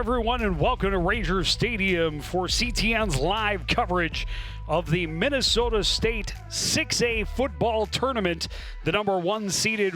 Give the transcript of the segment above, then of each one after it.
everyone, and welcome to Ranger Stadium for CTN's live coverage of the Minnesota State 6A football tournament. The number 1 seeded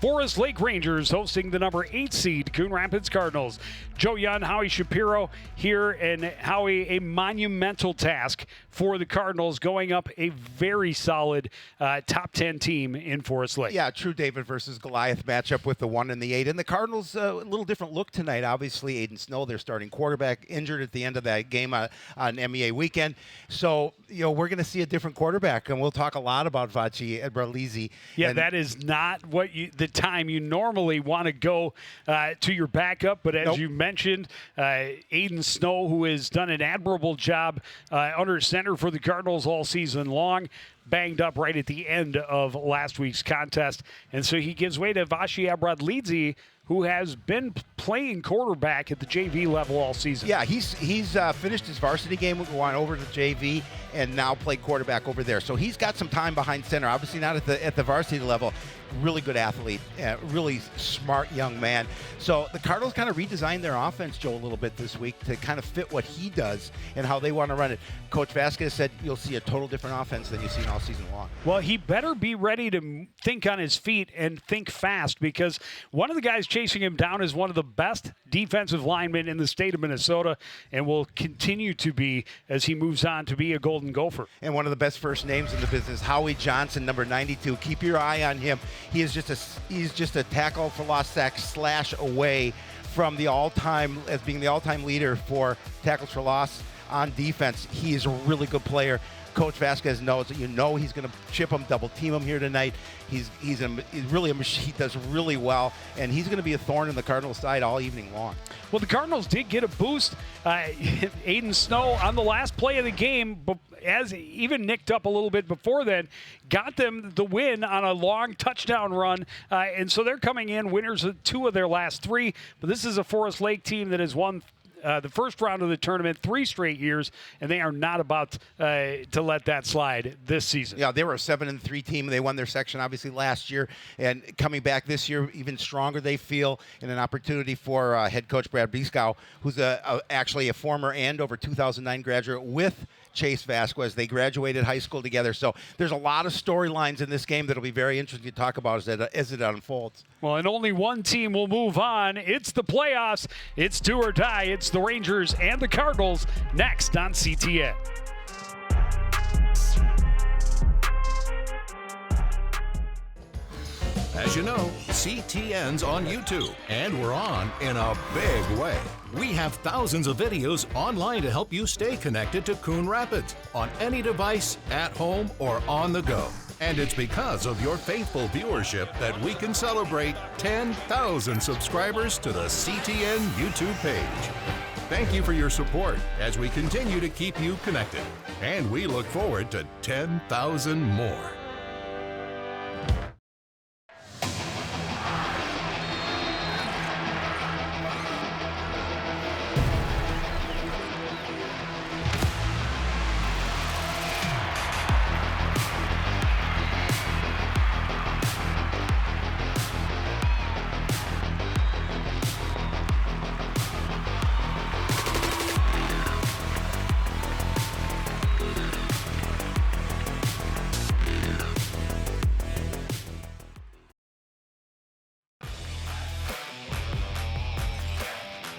Forest Lake Rangers hosting the number 8 seed Coon Rapids Cardinals. Joe Young, Howie Shapiro here, and Howie, a monumental task for the Cardinals going up a very solid top 10 team in Forest Lake. Yeah, true David versus Goliath matchup with the 1 and the 8. And the Cardinals, a little different look tonight. Obviously, Aiden Snow, their starting quarterback, injured at the end of that game on MEA weekend. So, we're going to see a different quarterback, and we'll talk a lot about Vachi Ebralizi. Yeah, and that is not what the time you normally want to go to your backup, but as you mentioned, Aiden Snow, who has done an admirable job under center for the Cardinals all season long, banged up right at the end of last week's contest, and so he gives way to Vachi Ebralizi, who has been playing quarterback at the JV level all season. Yeah, he's finished his varsity game, went over to JV, and now played quarterback over there. So he's got some time behind center. Obviously not at the varsity level. Really good athlete, really smart young man. So the Cardinals kind of redesigned their offense, Joe, a little bit this week to kind of fit what he does and how they want to run it. Coach Vasquez said you'll see a total different offense than you've seen all season long. Well, he better be ready to think on his feet and think fast, because one of the guys chasing him down is one of the best defensive linemen in the state of Minnesota and will continue to be as he moves on to be a Golden Gopher. And one of the best first names in the business, Howie Johnson, number 92. Keep your eye on him. He's just a tackle for loss sack slash away from the being the all-time leader for tackles for loss on defense. He is a really good player. Coach Vasquez knows that he's going to chip him, double team him here tonight. He's really a machine. He does really well, and he's going to be a thorn in the Cardinals' side all evening long. Well, the Cardinals did get a boost. Aiden Snow on the last play of the game, as even nicked up a little bit before then, got them the win on a long touchdown run, and so they're coming in winners of 2 of their last 3. But this is a Forest Lake team that has won the first round of the tournament 3 straight years, and they are not about to let that slide this season. Yeah, they were a 7-3 team. They won their section obviously last year, and coming back this year even stronger, they feel, and an opportunity for head coach Brad Biskow, who's actually a former Andover 2009 graduate with Chase Vasquez. They graduated high school together. So there's a lot of storylines in this game that'll be very interesting to talk about as it unfolds. Well, and only one team will move on. It's the playoffs. It's do or die. It's the Rangers and the Cardinals next on CTN. As you know, CTN's on YouTube, and we're on in a big way. We have thousands of videos online to help you stay connected to Coon Rapids on any device, at home, or on the go. And it's because of your faithful viewership that we can celebrate 10,000 subscribers to the CTN YouTube page. Thank you for your support as we continue to keep you connected. And we look forward to 10,000 more.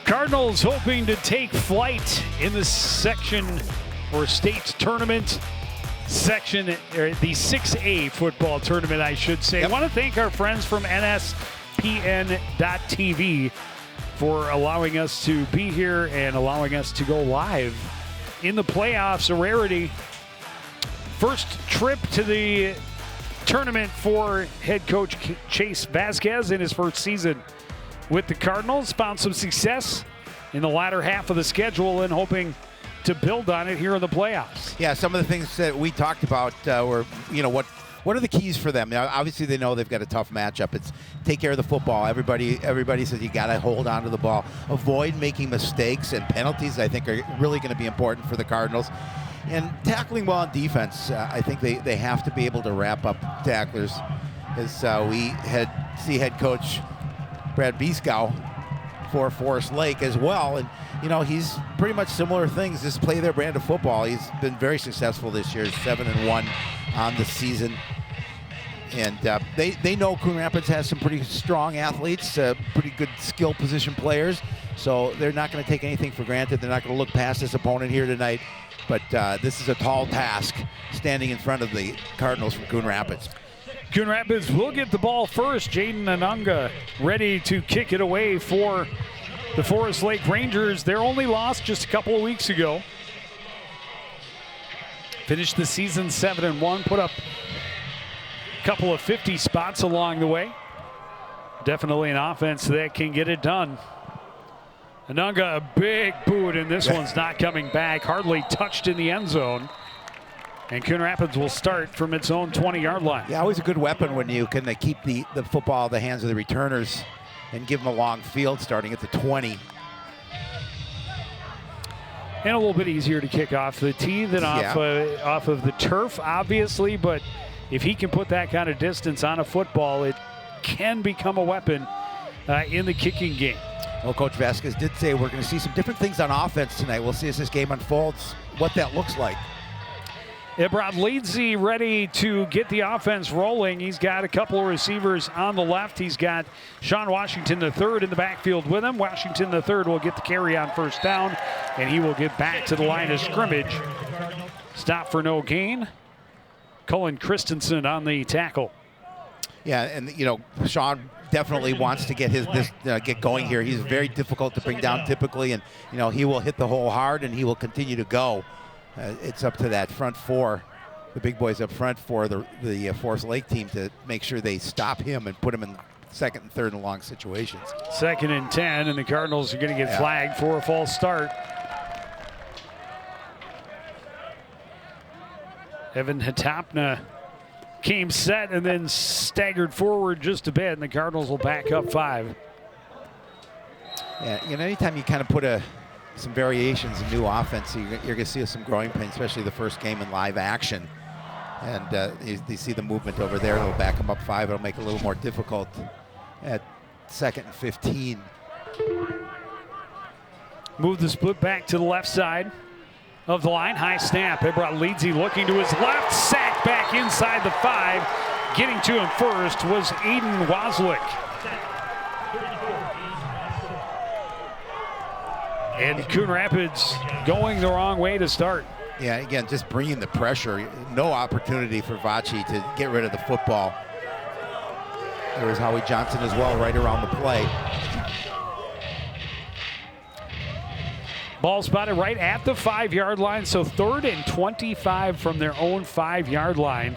Cardinals hoping to take flight in the section or state tournament section, or the 6A football tournament, I should say. Yep. I want to thank our friends from NSPN.TV for allowing us to be here and allowing us to go live in the playoffs, a rarity. First trip to the tournament for head coach Chase Vasquez in his first season with the Cardinals. Found some success in the latter half of the schedule and hoping to build on it here in the playoffs. Yeah, some of the things that we talked about were, what are the keys for them? Now, obviously, they know they've got a tough matchup. It's take care of the football. Everybody says you got to hold on to the ball. Avoid making mistakes, and penalties, I think, are really going to be important for the Cardinals. And tackling well on defense, I think they have to be able to wrap up tacklers. As we see head coach Brad Biskow for Forest Lake as well. And, you know, he's pretty much similar things, just play their brand of football. He's been very successful this year, 7-1 on the season. And they know Coon Rapids has some pretty strong athletes, pretty good skill position players. So they're not going to take anything for granted. They're not going to look past this opponent here tonight. But this is a tall task standing in front of the Cardinals from Coon Rapids. Coon Rapids will get the ball first. Jaden Anunga ready to kick it away for the Forest Lake Rangers. Their only loss just a couple of weeks ago. Finished the season 7-1, put up a couple of 50 spots along the way. Definitely an offense that can get it done. Anunga, a big boot, and this one's not coming back. Hardly touched in the end zone. And Coon Rapids will start from its own 20-yard line. Yeah, always a good weapon when you can keep the football out of the hands of the returners and give them a long field starting at the 20. And a little bit easier to kick off the tee than off of the turf, obviously. But if he can put that kind of distance on a football, it can become a weapon in the kicking game. Well, Coach Vasquez did say we're going to see some different things on offense tonight. We'll see as this game unfolds what that looks like. Ebrod Leedsy ready to get the offense rolling. He's got a couple of receivers on the left. He's got Sean Washington III in the backfield with him. Washington III will get the carry on first down, and he will get back to the line of scrimmage. Stop for no gain. Cullen Christensen on the tackle. Yeah, and you know, Sean definitely wants to get get going here. He's very difficult to bring down typically, and you know, he will hit the hole hard and he will continue to go. It's up to that front four, the big boys up front for the Forest Lake team to make sure they stop him and put him in second and third and long situations. 2nd and 10, and the Cardinals are going to get flagged for a false start. Evan Hatapna came set and then staggered forward just a bit, and the Cardinals will back up 5. Yeah, you know, anytime you kind of put some variations in new offense, you're going to see some growing pains, especially the first game in live action. And you see the movement over there. It'll back them up 5. It'll make it a little more difficult at 2nd and 15. Move the split back to the left side of the line. High snap. Ebrod Leedsy looking to his left. Sack back inside the 5. Getting to him first was Aiden Waslick. And Coon Rapids going the wrong way to start. Yeah, again, just bringing the pressure. No opportunity for Vachi to get rid of the football. There was Howie Johnson as well right around the play. Ball spotted right at the 5-yard line, so 3rd and 25 from their own 5-yard line.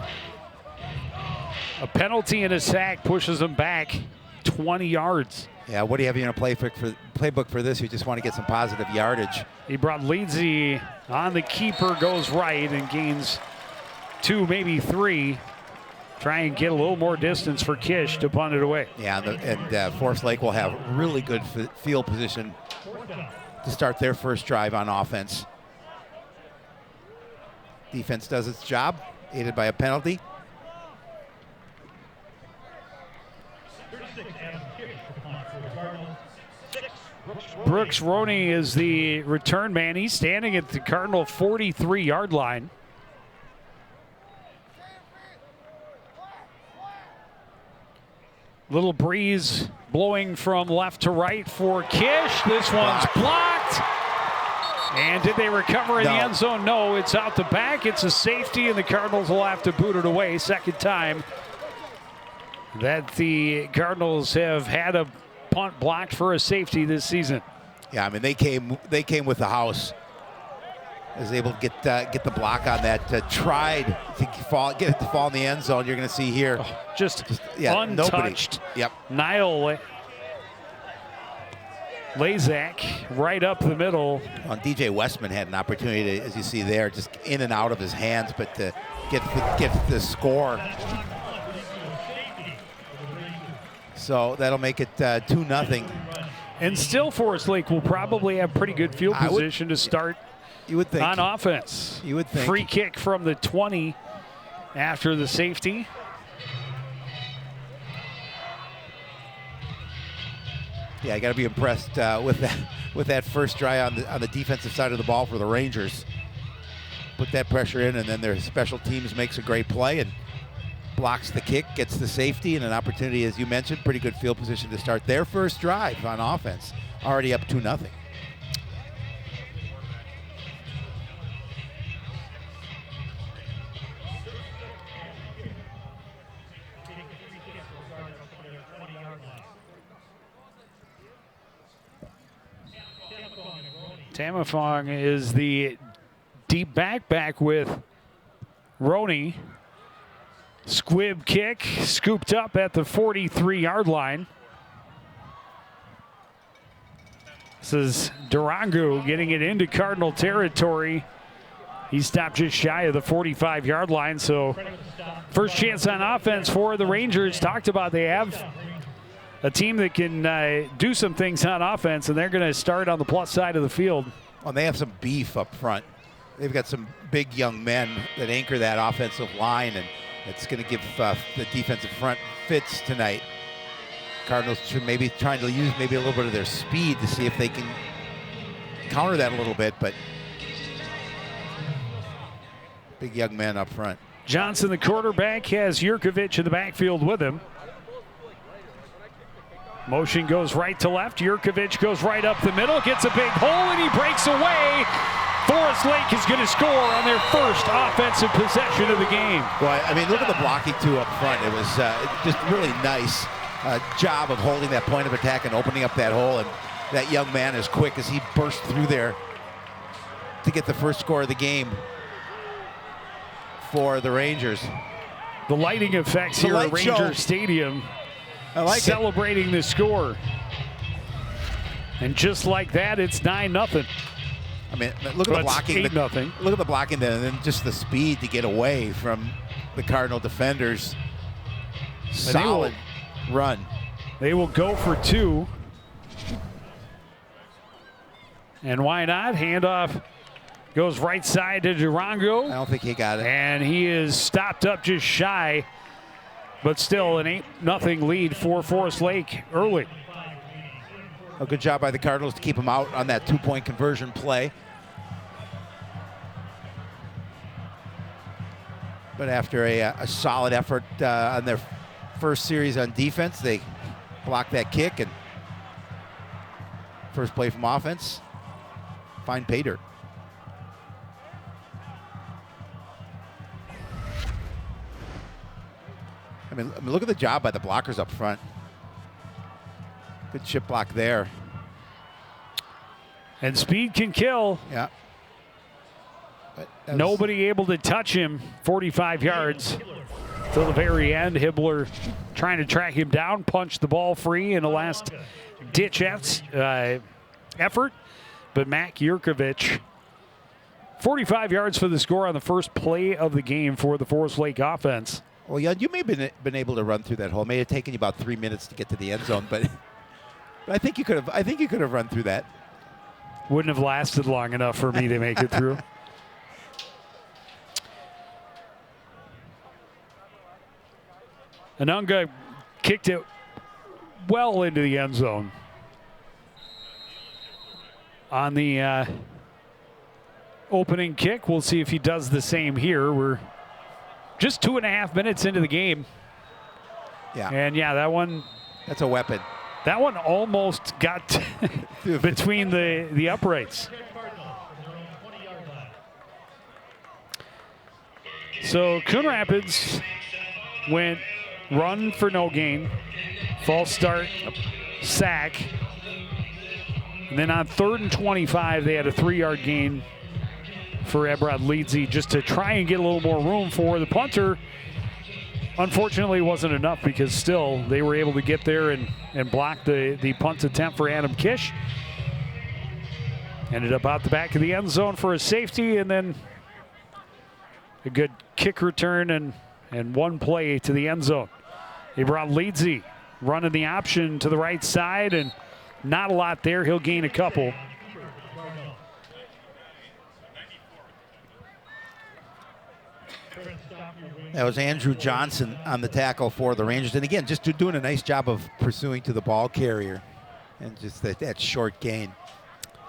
A penalty and a sack pushes them back 20 yards. Yeah, what do you have in a playbook for this? You just want to get some positive yardage. Ebrod Leedsy on the keeper, goes right and gains 2, maybe 3. Try and get a little more distance for Kish to punt it away. Yeah, and Forest Lake will have really good field position to start their first drive on offense. Defense does its job, aided by a penalty. Brooks Roney is the return man. He's standing at the Cardinal 43-yard line. Little breeze blowing from left to right for Kish. This one's blocked. And did they recover in the end zone? No, it's out the back. It's a safety, and the Cardinals will have to boot it away. Second time that the Cardinals have had a punt blocked for a safety this season. Yeah, I mean, they came with the house. Was able to get the block on that. Tried to get it to fall in the end zone. You're going to see here, just untouched. Nobody. Yep. Niall Lazak right up the middle. Well, DJ Westman had an opportunity to, as you see there, just in and out of his hands, but to get the score. So that'll make it 2-0. And still, Forest Lake will probably have pretty good field position to start. You would think. On offense. You would think. Free kick from the 20 after the safety. Yeah, I got to be impressed with that first try on the defensive side of the ball for the Rangers. Put that pressure in, and then their special teams makes a great play and blocks the kick, gets the safety, and an opportunity, as you mentioned, pretty good field position to start their first drive on offense. Already up 2-0. Tamafong is the deep back with Roney. Squib kick, scooped up at the 43-yard line. This is Durango getting it into Cardinal territory. He stopped just shy of the 45-yard line, so first chance on offense for the Rangers. Talked about they have a team that can do some things on offense, and they're going to start on the plus side of the field. Well, they have some beef up front. They've got some big young men that anchor that offensive line, and it's going to give the defensive front fits tonight. Cardinals should maybe trying to use maybe a little bit of their speed to see if they can counter that a little bit, but big young men up front. Johnson, the quarterback, has Jurkovic in the backfield with him. Motion goes right to left. Jurkovic goes right up the middle, gets a big hole, and he breaks away. Forest Lake is going to score on their first offensive possession of the game. Well, I mean, look at the blocking, too, up front. It was just really nice job of holding that point of attack and opening up that hole. And that young man is quick as he burst through there to get the first score of the game for the Rangers. The lighting effects here at Ranger Stadium. I like celebrating the score. And just like that, it's 9-0. I mean, look at the blocking. 8-0. Look at the blocking there, and then just the speed to get away from the Cardinal defenders. Solid run. They will go for 2. And why not? Handoff goes right side to Durango. I don't think he got it. And he is stopped up just shy. But still an 8-0 lead for Forest Lake early. A good job by the Cardinals to keep him out on that 2-point conversion play. But after a solid effort on their first series on defense, they block that kick, and first play from offense, find pay dirt. I mean, look at the job by the blockers up front. Good chip block there. And speed can kill. Yeah. Nobody able to touch him 45 yards till the very end. Hibbler trying to track him down, punched the ball free in a last-ditch effort. But Matt Jurkovic, 45 yards for the score on the first play of the game for the Forest Lake offense. Well, yeah, you may have been able to run through that hole. It may have taken you about 3 minutes to get to the end zone, but I think you could have. I think you could have run through that. Wouldn't have lasted long enough for me to make it through. Anunga kicked it well into the end zone. On the opening kick, we'll see if he does the same here. We're just 2.5 minutes into the game. Yeah. And yeah, that one. That's a weapon. That one almost got between the uprights. So Coon Rapids went run for no gain, false start, sack. And then on 3rd and 25, they had a 3-yard gain for Ebrod Leedsy just to try and get a little more room for the punter. Unfortunately, it wasn't enough because still they were able to get there and block the punt attempt for Adam Kish. Ended up out the back of the end zone for a safety, and then a good kick return and one play to the end zone. Ebrod Leedsy running the option to the right side, and not a lot there. He'll gain a couple. That was Andrew Johnson on the tackle for the Rangers. And again, just doing a nice job of pursuing to the ball carrier. And just that short gain,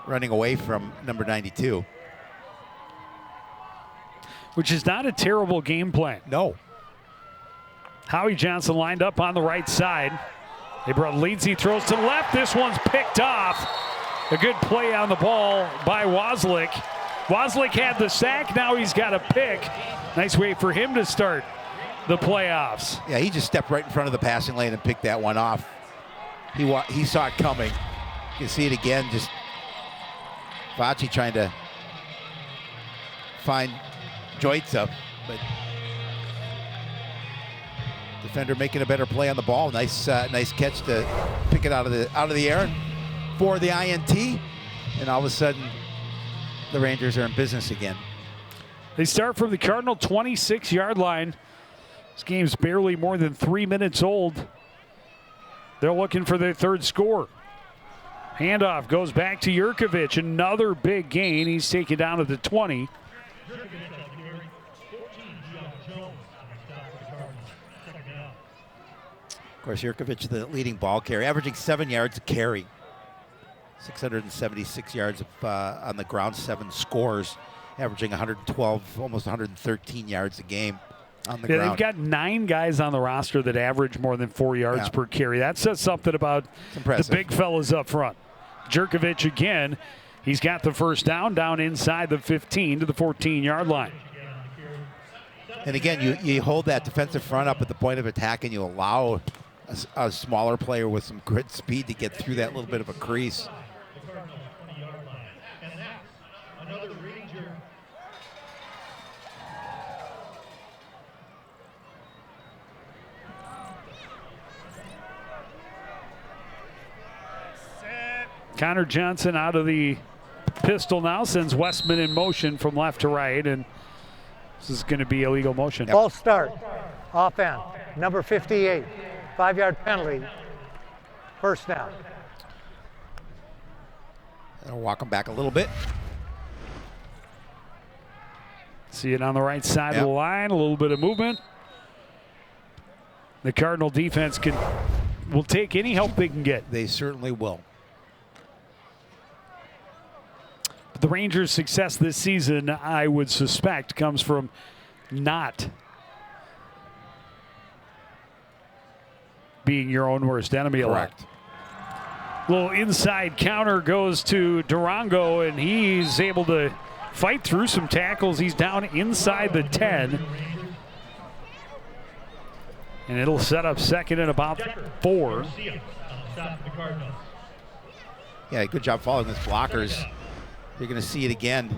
running away from number 92. Which is not a terrible game plan. No. Howie Johnson lined up on the right side. They brought leads. He throws to the left. This one's picked off. A good play on the ball by Waslick. Waslick had the sack. Now he's got a pick. Nice way for him to start the playoffs. Yeah, he just stepped right in front of the passing lane and picked that one off. He saw it coming. You can see it again. Just Vachi trying to find Joitza, but defender making a better play on the ball. Nice catch to pick it out of the air for the INT, and all of a sudden the Rangers are in business again. They start from the Cardinal 26-yard line. This game's barely more than 3 minutes old. They're looking for their third score. Handoff goes back to Jurkovic. Another big gain. He's taken down to the 20. Of course, Jurkovic, the leading ball carrier, averaging 7 yards a carry. 676 yards on the ground, 7 scores, averaging 112, almost 113 yards a game on the ground. They've got 9 guys on the roster that average more than 4 yards per carry. That says something about the big fellas up front. Jurkovic again, he's got the first down inside the 15 to the 14-yard line. And again, you hold that defensive front up at the point of attack, and you allow a smaller player with some grit speed to get through that little bit of a crease. Connor Johnson out of the pistol now, sends Westman in motion from left to right, and this is going to be illegal motion. Ball start, off end, number 58, 5-yard penalty, first down. I'll walk him back a little bit. See it on the right side of the line, a little bit of movement. The Cardinal defense will take any help they can get. They certainly will. The Rangers' success this season, I would suspect, comes from not being your own worst enemy. Correct. Little inside counter goes to Durango, and he's able to fight through some tackles. He's down inside the 10. And it'll set up second and about 4. Yeah, good job following his blockers. You're going to see it again.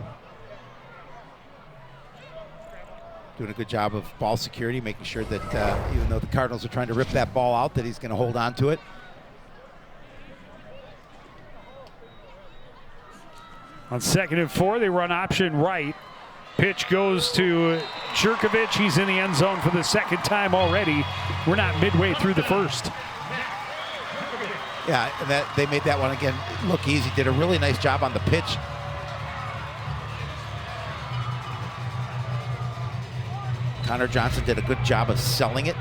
Doing a good job of ball security, making sure that even though the Cardinals are trying to rip that ball out, that he's going to hold on to it. On 2nd and 4, they run option right. Pitch goes to Jurkovic. He's in the end zone for the second time already. We're not midway through the first. Yeah, and they made that one again look easy. Did a really nice job on the pitch. Connor Johnson did a good job of selling it.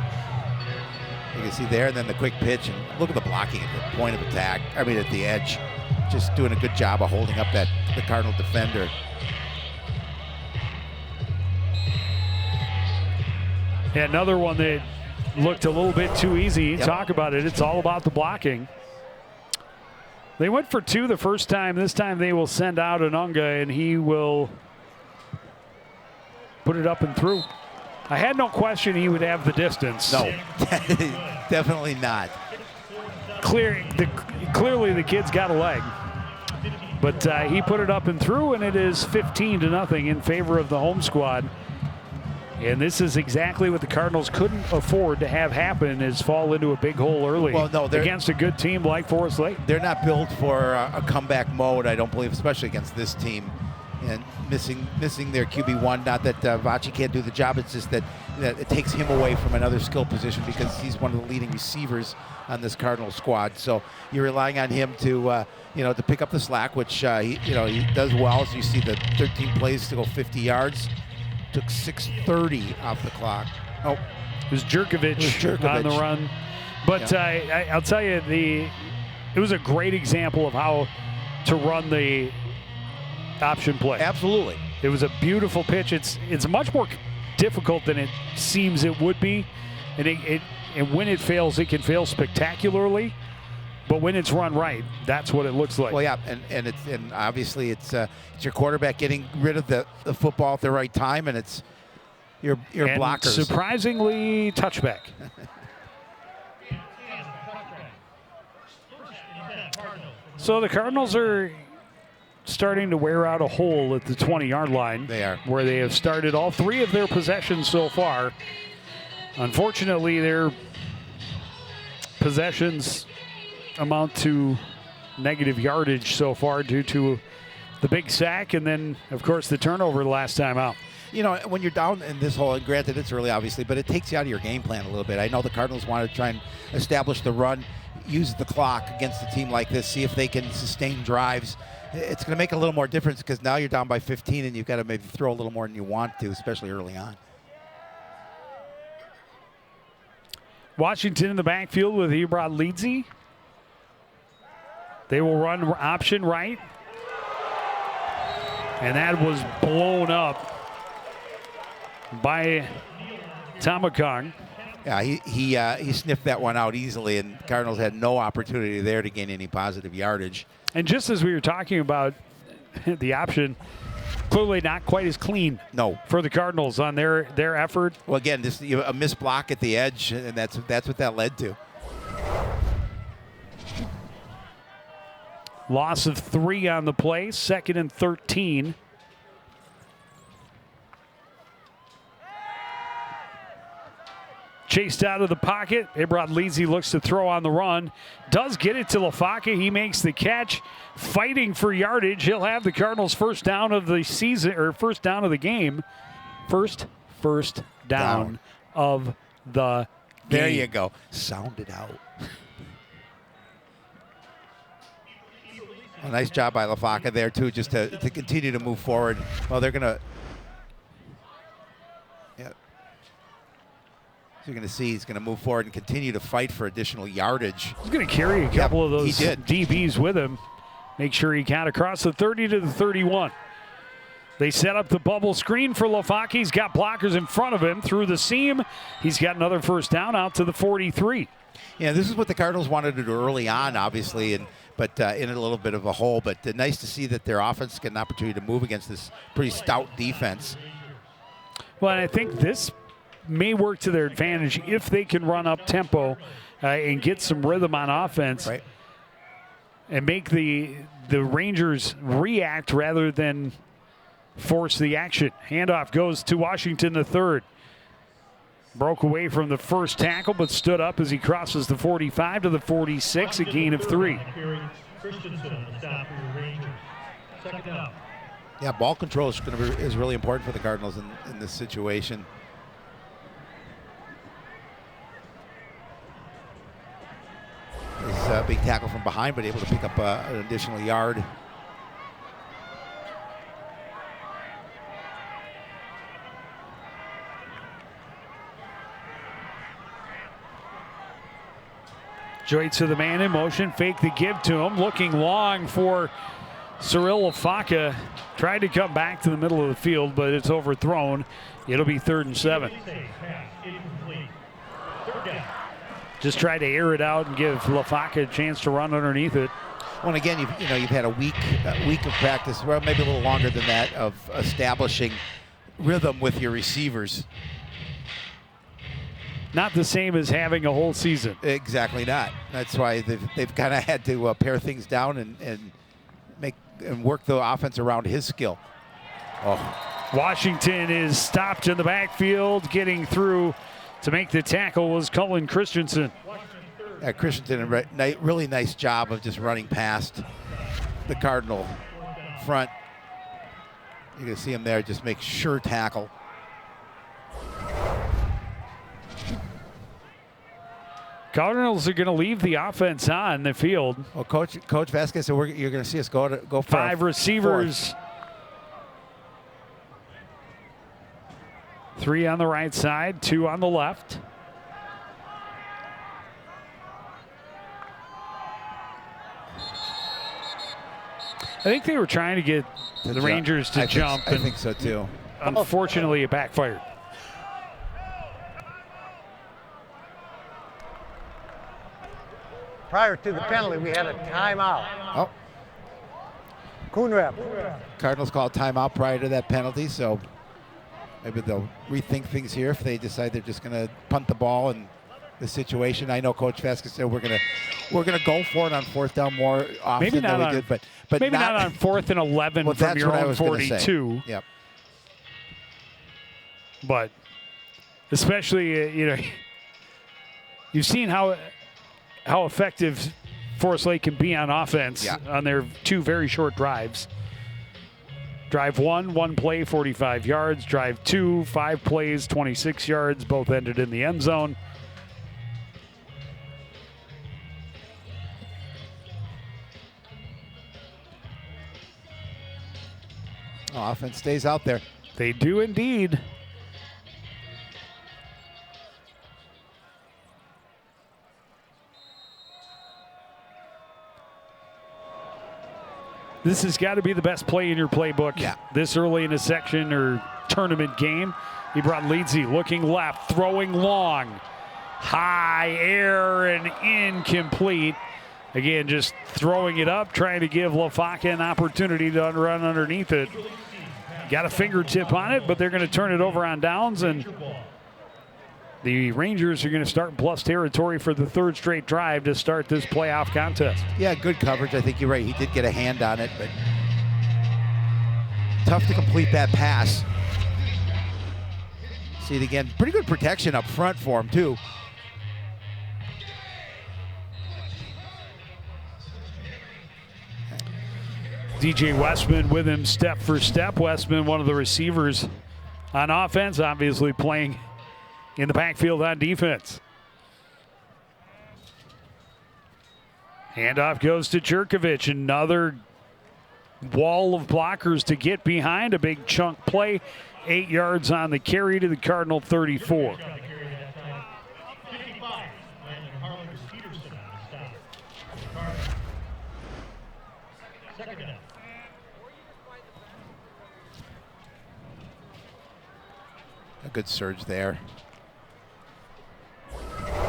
You can see there, and then the quick pitch, and look at the blocking at the point of attack. I mean, at the edge, just doing a good job of holding up the Cardinal defender. Yeah, another one that looked a little bit too easy. Talk about it. It's all about the blocking. They went for 2 the first time. This time they will send out Anunga, and he will put it up and through. I had no question he would have the distance. No, definitely not. Clearly the kid's got a leg. But he put it up and through, and it is 15-0 in favor of the home squad. And this is exactly what the Cardinals couldn't afford to have happen, is fall into a big hole early against a good team like Forest Lake. They're not built for a comeback mode, I don't believe, especially against this team. And missing their QB1, not that Vachi can't do the job, it's just that it takes him away from another skill position because he's one of the leading receivers on this Cardinal squad. So you're relying on him to to pick up the slack, which he does well. As you see, the 13 plays to go 50 yards. Took 6:30 off the clock. Oh, it was Jurkovic on the run. But I'll tell you, it was a great example of how to run the option play. Absolutely. It was a beautiful pitch. It's much more difficult than it seems it would be, and when it fails, it can fail spectacularly. But when it's run right, that's what it looks like. Well, yeah, and obviously it's your quarterback getting rid of the football at the right time, and it's your and blockers. Surprisingly, touchback. So the Cardinals are starting to wear out a hole at the 20-yard line. They are. Where they have started all 3 of their possessions so far. Unfortunately, their possessions amount to negative yardage so far due to the big sack and then, of course, the turnover last time out. You know, when you're down in this hole, and granted it's early, obviously, but it takes you out of your game plan a little bit. I know the Cardinals want to try and establish the run, use the clock against a team like this, see if they can sustain drives. It's going to make a little more difference because now you're down by 15 and you've got to maybe throw a little more than you want to, especially early on. Washington in the backfield with Ebrod Leedsy. They will run option right. And that was blown up by Tamakong. Yeah, he sniffed that one out easily, and Cardinals had no opportunity there to gain any positive yardage. And just as we were talking about the option, clearly not quite as clean. No. For the Cardinals on their effort. Well, again, this a missed block at the edge, and that's what that led to. Loss of 3 on the play, 2nd and 13. Chased out of the pocket. Ebrod Leedsy looks to throw on the run. Does get it to Lafaka. He makes the catch. Fighting for yardage. He'll have the Cardinals' first down of the season, or first down of the game. First down of the game. There you go. Sound it out. A nice job by Lafaka there, too, just to continue to move forward. Well, they're going to... Yeah. So you're going to see he's going to move forward and continue to fight for additional yardage. He's going to carry a couple of those he did. DBs with him. Make sure he count across the 30 to the 31. They set up the bubble screen for Lafaka. He's got blockers in front of him through the seam. He's got another first down out to the 43. Yeah, this is what the Cardinals wanted to do early on, obviously, but in a little bit of a hole. But nice to see that their offense get an opportunity to move against this pretty stout defense. Well, and I think this may work to their advantage if they can run up tempo and get some rhythm on offense, right, and make the Rangers react rather than force the action. Handoff goes to Washington, the third. Broke away from the first tackle, but stood up as he crosses the 45 to the 46, a gain of 3. Yeah, ball control is really important for the Cardinals in this situation. This is a big tackle from behind, but able to pick up an additional yard. Joyce to the man in motion, fake the give to him, looking long for Cyril Lafaka. Tried to come back to the middle of the field, but it's overthrown. It'll be 3rd and 7. Just try to air it out and give Lafaka a chance to run underneath it. Well, and again, you've had a week of practice, well, maybe a little longer than that, of establishing rhythm with your receivers. Not the same as having a whole season. Exactly not. That's why they've kind of had to pare things down and work the offense around his skill. Oh. Washington is stopped in the backfield. Getting through to make the tackle was Cullen Christensen. Christensen, really nice job of just running past the Cardinal front. You're going to see him there, just make sure tackle. Cardinals are going to leave the offense on the field. Well, Coach Vasquez said you're going to see us go for 5 receivers. 3 on the right side, 2 on the left. I think they were trying to get the Rangers to jump. I think so too. Unfortunately, it backfired. Prior to the penalty, we had a timeout. Oh, Coon rep. Cardinals called timeout prior to that penalty, so maybe they'll rethink things here if they decide they're just going to punt the ball in the situation. I know Coach Vasquez said we're gonna go for it on fourth down more often Maybe not than we on, did, but maybe not on 4th and 11 well, from that's your what I own was gonna say. 42. Yep. But especially, you've seen how effective Forest Lake can be on offense on their 2 very short drives. Drive 1 play, 45 yards. Drive 2, 5 plays, 26 yards. Both ended in the end zone. Oh, offense stays out there. They do indeed. This has got to be the best play in your playbook this early in a section or tournament game. He brought Leedsy looking left, throwing long. High air and incomplete. Again, just throwing it up, trying to give LaFaca an opportunity to run underneath it. Got a fingertip on it, but they're going to turn it over on downs, and the Rangers are going to start in plus territory for the 3rd straight drive to start this playoff contest. Yeah, good coverage. I think you're right. He did get a hand on it, but tough to complete that pass. See it again. Pretty good protection up front for him, too. DJ Westman with him step for step. Westman, one of the receivers on offense, obviously playing in the backfield on defense. Handoff goes to Jerkovic. Another wall of blockers to get behind. A big chunk play. 8 yards on the carry to the Cardinal 34. A good surge there.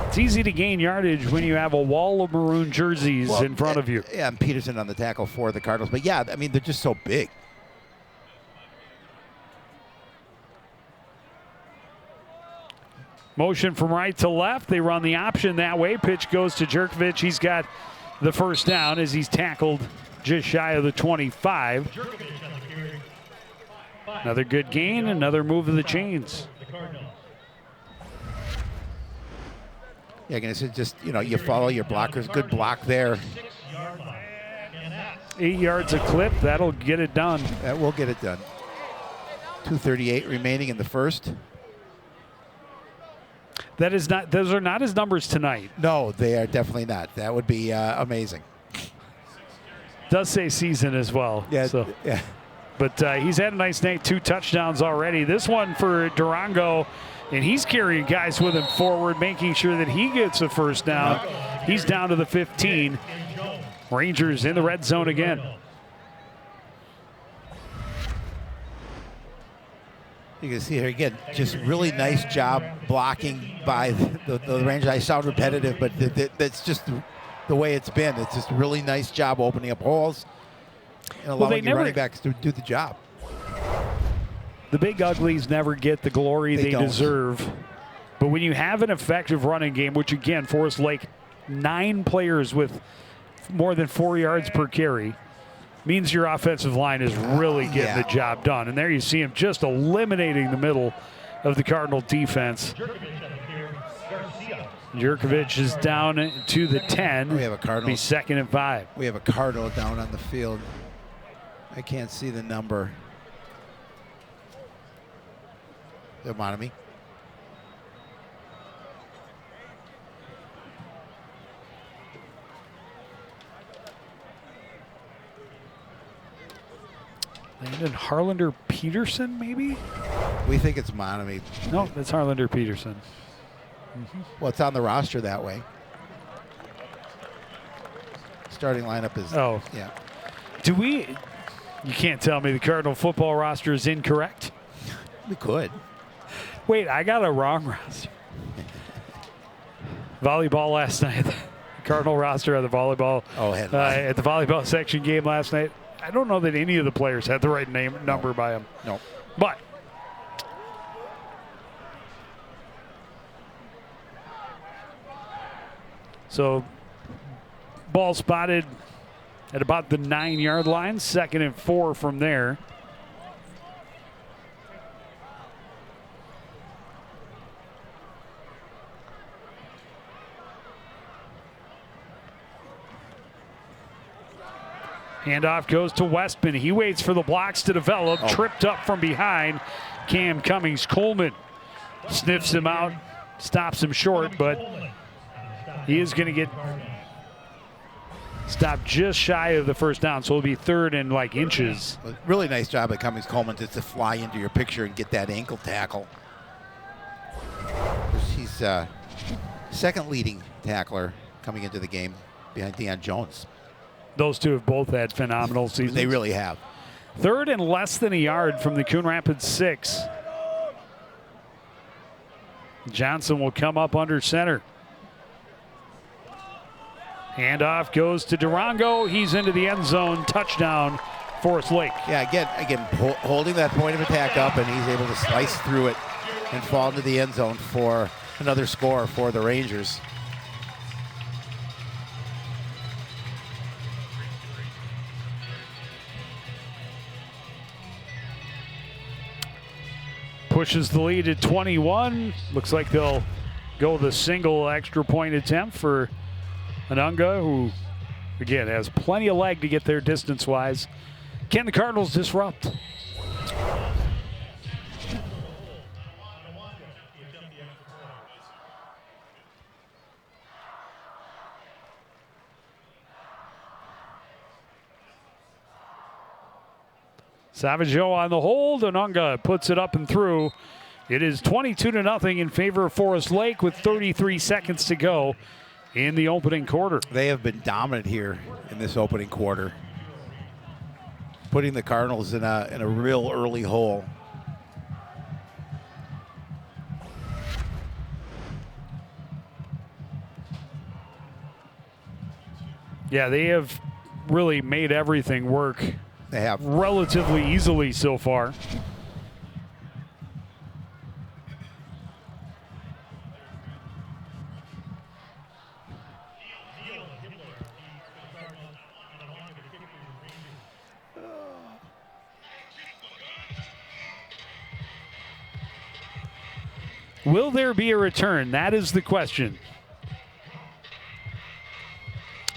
It's easy to gain yardage when you have a wall of maroon jerseys in front of you. Yeah, and Peterson on the tackle for the Cardinals. But yeah, I mean, they're just so big. Motion from right to left. They run the option that way. Pitch goes to Jerkovic. He's got the first down as he's tackled just shy of the 25. Another good gain, another move of the chains. Yeah, again, it's just, you follow your blockers. Good block there. 8 yards a clip. That'll get it done. That will get it done. 2:38 remaining in the first. Those are not his numbers tonight. No, they are definitely not. That would be amazing. Does say season as well. Yeah. So. Yeah. But he's had a nice night, 2 touchdowns already. This one for Durango, and he's carrying guys with him forward, making sure that he gets a first down. He's down to the 15. Rangers in the red zone again. You can see here again, just really nice job blocking by the Rangers. I sound repetitive, but that's just the way it's been. It's just a really nice job opening up holes and allowing your running backs to do the job. The big uglies never get the glory they deserve. But when you have an effective running game, which again, Forest Lake, 9 players with more than 4 yards per carry, means your offensive line is really getting the job done. And there you see him just eliminating the middle of the Cardinal defense. Jerkovic is down to the 10. We have a Cardinal. Be 2nd and 5. We have a Cardinal down on the field. I can't see the number. Demonomy. Landon Harlander Peterson, maybe? We think it's Monomy. No, that's Harlander Peterson. Well, it's on the roster that way. Starting lineup is. Oh. Yeah. You can't tell me the Cardinal football roster is incorrect? We could. Wait, I got a wrong roster. Volleyball last night. The Cardinal roster at the volleyball. At the volleyball section game last night. I don't know that any of the players had the right number by them. No. But so ball spotted at about the 9-yard line. 2nd and 4 from there. Handoff goes to Westman. He waits for the blocks to develop. Tripped up from behind. Cam Cummings-Coleman sniffs him out, stops him short, but he is going to get stopped just shy of the first down, so it'll be 3rd and like inches. Really nice job by Cummings-Coleman just to fly into your picture and get that ankle tackle. He's second leading tackler coming into the game behind Deion Jones. Those two have both had phenomenal seasons. They really have. 3rd and less than a yard from the Coon Rapids 6. Johnson will come up under center. Handoff goes to Durango. He's into the end zone. Touchdown, Forest Lake. Yeah, again, holding that point of attack up, and he's able to slice through it and fall into the end zone for another score for the Rangers. Pushes the lead at 21. Looks like they'll go the single extra point attempt for Anunga, who, again, has plenty of leg to get there distance-wise. Can the Cardinals disrupt? Savageau on the hold. Anunga puts it up and through. It is 22-0 in favor of Forest Lake with 33 seconds to go in the opening quarter. They have been dominant here in this opening quarter, putting the Cardinals in a real early hole. Yeah, they have really made everything work. They have Relatively easily so far. Will there be a return? That is the question.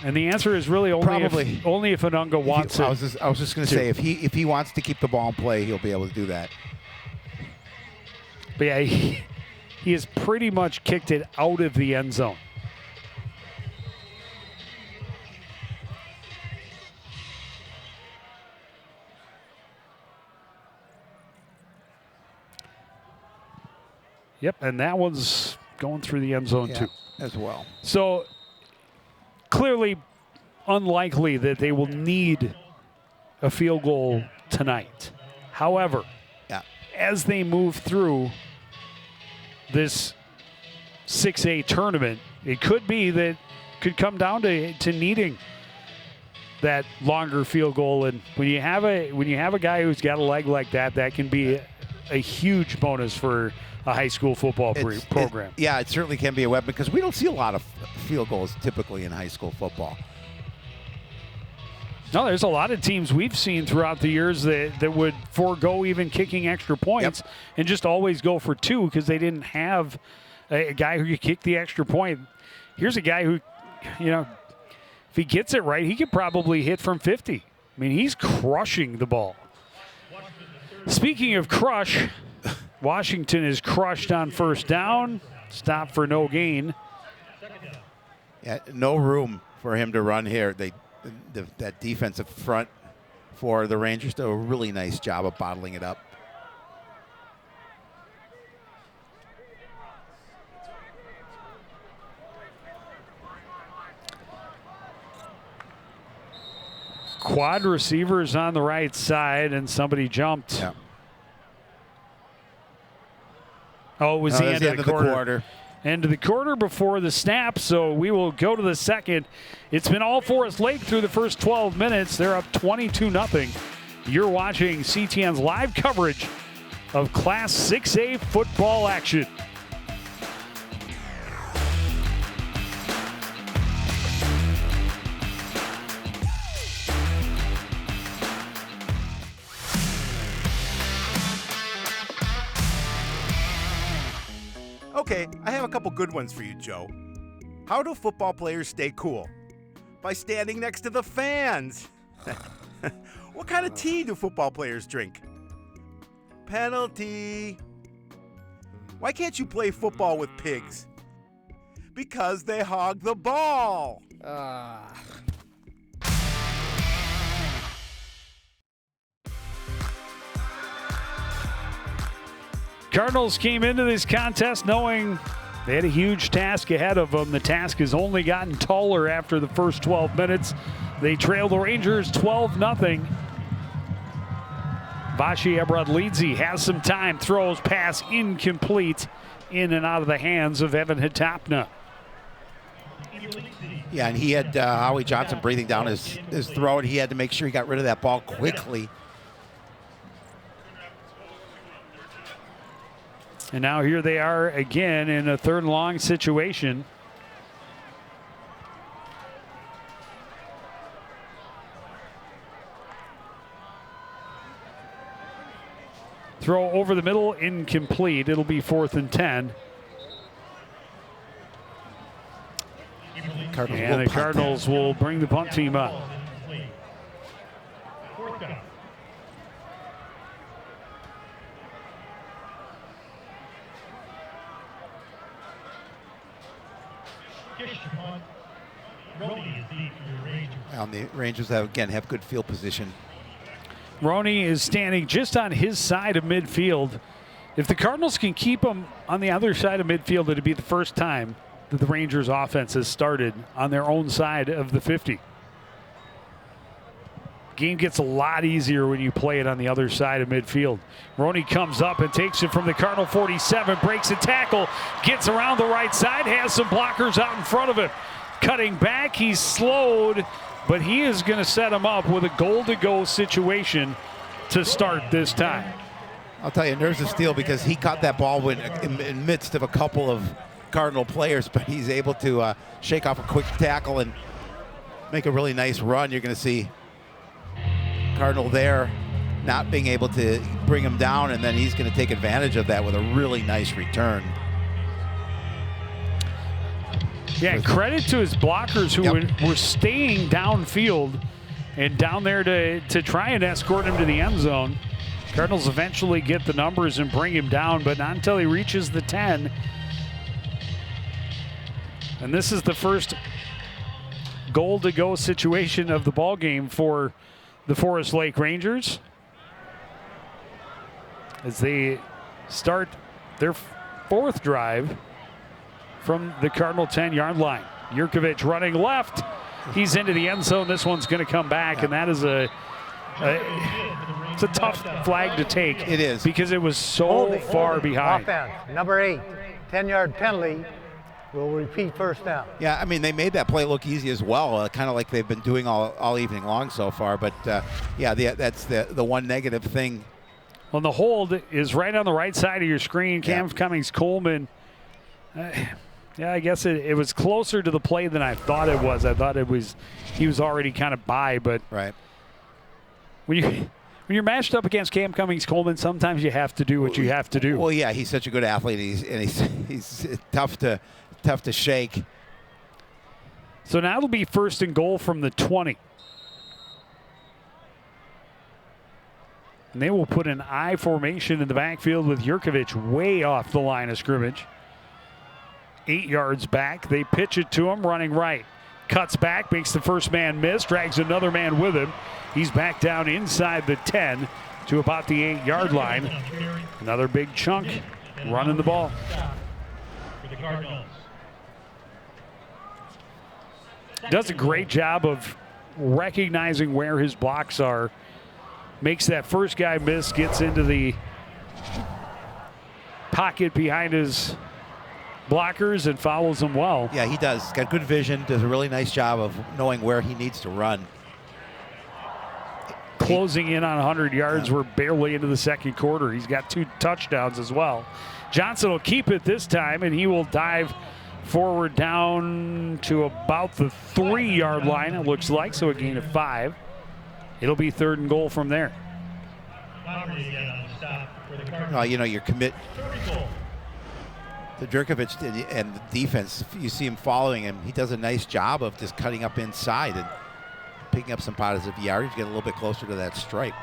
And the answer is really only if Anunga wants it. I was just going to say, if he wants to keep the ball in play, he'll be able to do that. But yeah, he has pretty much kicked it out of the end zone. Yep, and that one's going through the end zone too. As well. So clearly unlikely that they will need a field goal tonight. However, as they move through this 6A tournament, it could be that could come down to needing that longer field goal. And when you have a guy who's got a leg like that, that can be a huge bonus for a high school football program. It certainly can be a weapon because we don't see a lot of field goals typically in high school football. No, there's a lot of teams we've seen throughout the years that would forego even kicking extra points and just always go for 2 because they didn't have a guy who could kick the extra point. Here's a guy who, if he gets it right, he could probably hit from 50. I mean, he's crushing the ball. Speaking of crush, Washington is crushed on first down. Stop for no gain. Yeah, no room for him to run here. That defensive front for the Rangers did a really nice job of bottling it up. quad receivers on the right side, and somebody jumped. Yeah. Oh, it was the end of the quarter. End of the quarter before the snap, so we will go to the second. It's been all Forest Lake through the first 12 minutes. They're up 22-0. You're watching CTN's live coverage of Class 6A football action. Okay, I have a couple good ones for you, Joe. How do football players stay cool? By standing next to the fans. What kind of tea do football players drink? Penalty. Why can't you play football with pigs? Because they hog the ball. Cardinals came into this contest knowing they had a huge task ahead of them. The task has only gotten taller after the first 12 minutes. They trail the Rangers 12-0. Vashi Ebradlidze has some time, throws, pass incomplete, in and out of the hands of Evan Hitapna. Yeah, and he had Howie Johnson breathing down his throat. He had to make sure he got rid of that ball quickly. And now here they are again in a third and long situation. Throw over the middle, incomplete. It'll be 4th and 10. And the Cardinals will bring the punt team up. And the Rangers have good field position. Roney is standing just on his side of midfield. If the Cardinals can keep him on the other side of midfield, it'd be the first time that the Rangers offense has started on their own side of the 50. Game gets a lot easier when you play it on the other side of midfield. Roney comes up and takes it from the Cardinal 47, breaks a tackle, gets around the right side, has some blockers out in front of him. Cutting back, he's slowed, but he is going to set him up with a goal-to-go situation to start this time. I'll tell you, nerves of steel, because he caught that ball in midst of a couple of Cardinal players, but he's able to shake off a quick tackle and make a really nice run. You're going to see Cardinal there not being able to bring him down, and then he's going to take advantage of that with a really nice return. Yeah, credit to his blockers who were staying downfield and down there to try and escort him to the end zone. Cardinals eventually get the numbers and bring him down, but not until he reaches the 10. And this is the first goal-to-go situation of the ball game for the Forest Lake Rangers as they start their 4th drive from the Cardinal 10-yard line. Jurkovic running left. He's into the end zone. This one's going to come back, and that is it's a tough flag to take. It is. Because it was so far behind. Offense, number 8, 10-yard penalty. Will repeat first down. Yeah, I mean, they made that play look easy as well, kind of like they've been doing all evening long so far. But, yeah, that's the one negative thing. Well, the hold is right on the right side of your screen. Cam Cummings Coleman. Yeah, I guess it was closer to the play than I thought it was. I thought he was already kind of by, but right. When you're matched up against Cam Cummings Coleman, sometimes you have to do what you have to do. Well, yeah, he's such a good athlete, he's tough to shake. So now it'll be 1st and goal from the 20. And they will put an I formation in the backfield with Jurkovic way off the line of scrimmage. 8 yards back. They pitch it to him, running right. Cuts back, makes the first man miss, drags another man with him. He's back down inside the 10 to about the 8-yard line. Another big chunk running the ball. Does a great job of recognizing where his blocks are. Makes that first guy miss, gets into the pocket behind his blockers and follows them well. Yeah, he does. Got good vision, does a really nice job of knowing where he needs to run. Closing in on 100 yards. We're barely into the second quarter. He's got 2 touchdowns as well. Johnson will keep it this time, and he will dive forward down to about the 3-yard line, it looks like, so a gain of 5. It'll be 3rd and goal from there. Your commit to Jerkovich and the defense, you see him following him. He does a nice job of just cutting up inside and picking up some positive yardage, get a little bit closer to that stripe.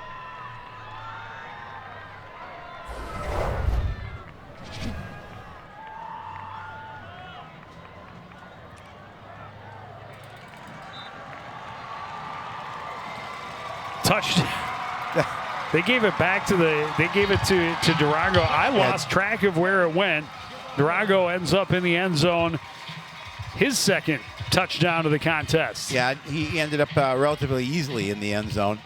Touched. They gave it back to to Durango. I lost track of where it went. Durango ends up in the end zone. His second touchdown of the contest. Yeah, he ended up relatively easily in the end zone.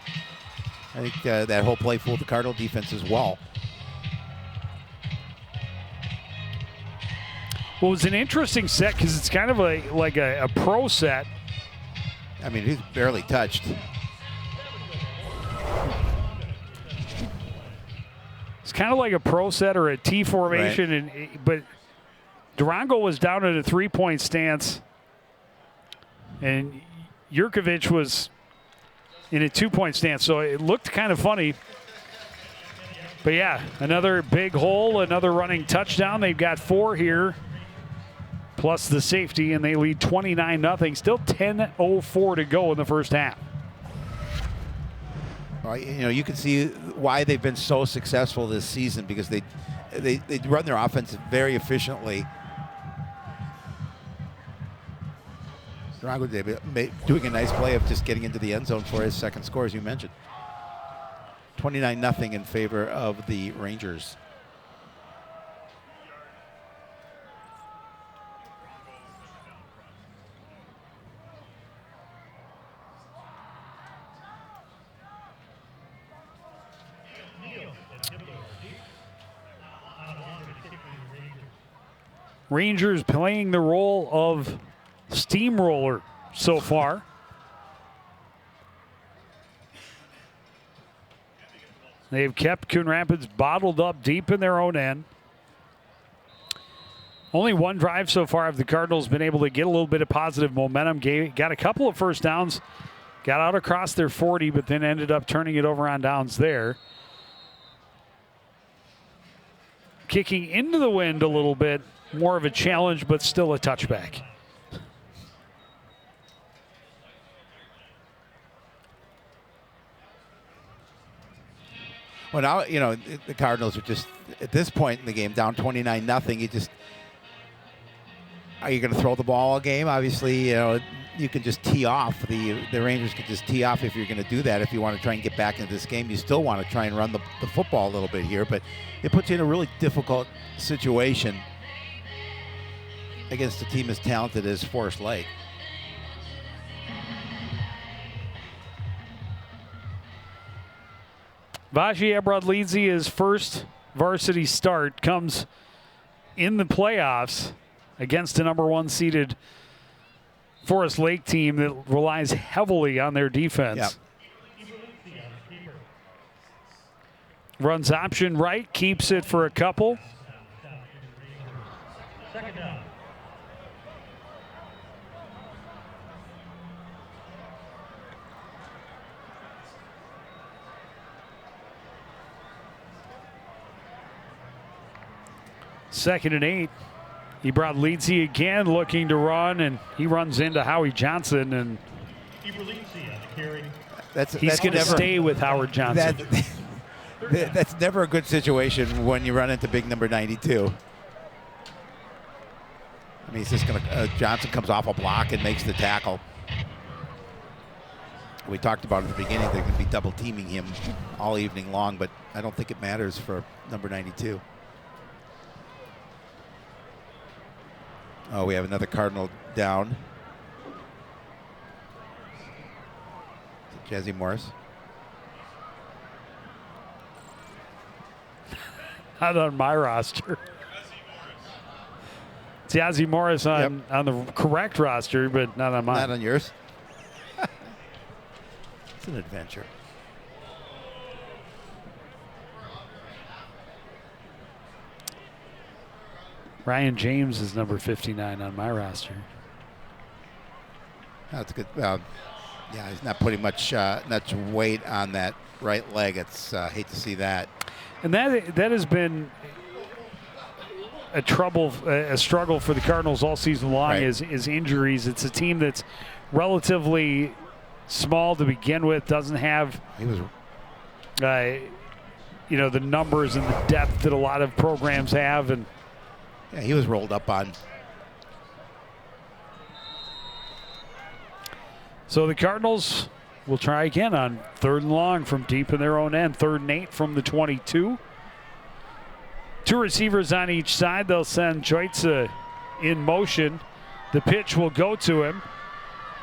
I think that whole play fooled the Cardinal defense as well. Well, it was an interesting set because it's kind of like a pro set. I mean, he's barely touched. It's kind of like a pro set or a T formation, right. But Durango was down at a 3-point stance, and Jurkovic was in a 2-point stance, so it looked kind of funny. But yeah, another big hole, another running touchdown. They've got 4 here, plus the safety, and they lead 29-0. Still 10:04 to go in the first half. You can see why they've been so successful this season, because they run their offense very efficiently. Durango doing a nice play of just getting into the end zone for his second score, as you mentioned. 29-0 in favor of the Rangers. Rangers playing the role of steamroller so far. They've kept Coon Rapids bottled up deep in their own end. Only one drive so far have the Cardinals been able to get a little bit of positive momentum. Got a couple of first downs, got out across their 40, but then ended up turning it over on downs there. Kicking into the wind a little bit. More of a challenge, but still a touchback. Well, now, the Cardinals are just, at this point in the game, down 29-0. Are you going to throw the ball all game? Obviously, you can just tee off. The Rangers can just tee off if you're going to do that. If you want to try and get back into this game, you still want to try and run the football a little bit here. But it puts you in a really difficult situation against a team as talented as Forest Lake. Vaji Abradlidze, his first varsity start, comes in the playoffs against a number 1 seeded Forest Lake team that relies heavily on their defense. Yep. Runs option right, keeps it for a couple. Second down. Second and 8. Abradlidze again looking to run, and he runs into Howie Johnson, and he's going to stay with Howard Johnson. That's never a good situation when you run into big number 92. I mean, he's just going to, Johnson comes off a block and makes the tackle. We talked about at the beginning, they're going to be double teaming him all evening long, but I don't think it matters for number 92. Oh, we have another Cardinal down. Jazzy Morris. Not on my roster. It's Jazzy Morris on the correct roster, but not on mine. Not on yours. It's an adventure. Ryan James is number 59 on my roster. That's good. Yeah, he's not putting much weight on that right leg. It's hate to see that. And that has been a struggle for the Cardinals all season long. Right. is injuries. It's a team that's relatively small to begin with. Doesn't have He was the numbers and the depth that a lot of programs have, and yeah, he was rolled up on. so the Cardinals will try again on 3rd and long from deep in their own end. 3rd and 8 from the 22. 2 receivers on each side. They'll send Joitza in motion. The pitch will go to him,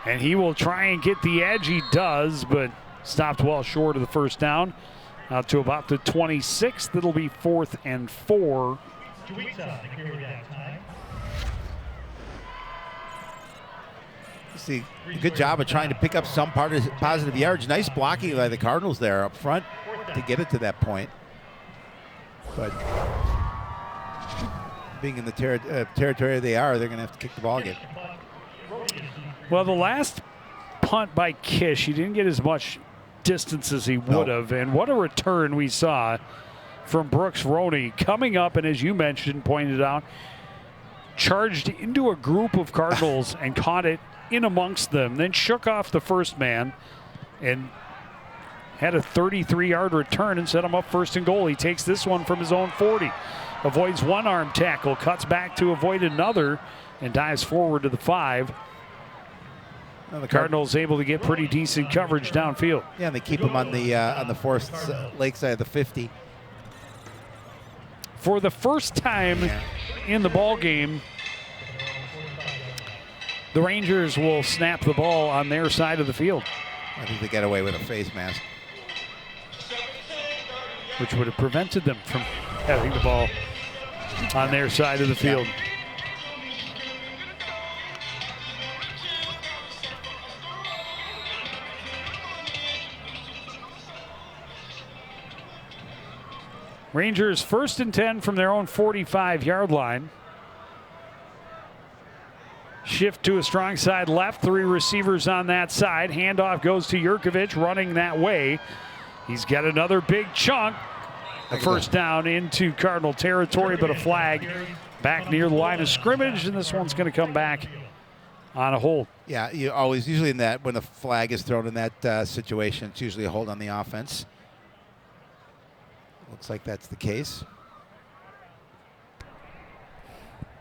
and he will try and get the edge. He does, but stopped well short of the first down. Out to about the 26th. It'll be 4th and 4. See, good job of trying to pick up some positive yards. Nice blocking by the Cardinals there up front to get it to that point. But being in the territory they are, they're going to have to kick the ball again. Well, the last punt by Kish, he didn't get as much distance as he would have. And what a return we saw from Brooks Roney coming up, and as you mentioned, pointed out, charged into a group of Cardinals and caught it in amongst them, then shook off the first man and had a 33-yard return and set him up 1st and goal. He takes this one from his own 40, avoids one arm tackle, cuts back to avoid another, and dives forward to the 5. Well, the Cardinals able to get pretty decent coverage downfield. Yeah, and they keep him on the fourth lake side of the 50. For the first time in the ball game, the Rangers will snap the ball on their side of the field. I think they got away with a face mask. Which would have prevented them from having the ball on their side of the field. Rangers 1st and 10 from their own 45-yard line. Shift to a strong side left. 3 receivers on that side. Handoff goes to Jurkovic running that way. He's got another big chunk. A first down into Cardinal territory, but a flag back near the line of scrimmage, and this one's going to come back on a hold. Yeah, usually in that, when the flag is thrown in that situation, it's usually a hold on the offense. Looks like that's the case.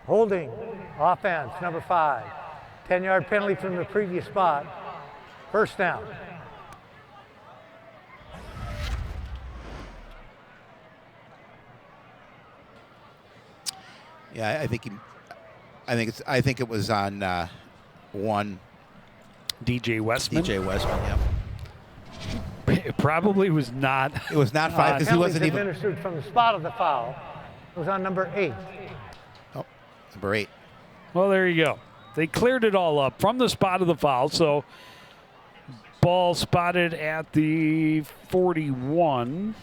Holding, offense, number 5. 10-yard penalty from the previous spot. First down. Yeah, I think it was on 1. DJ Westman. DJ Westman, yeah. It probably was not. It was not 5 because he wasn't even. Administered from the spot of the foul. It was on number 8. Oh, number 8. Well, there you go. They cleared it all up from the spot of the foul. So ball spotted at the 41.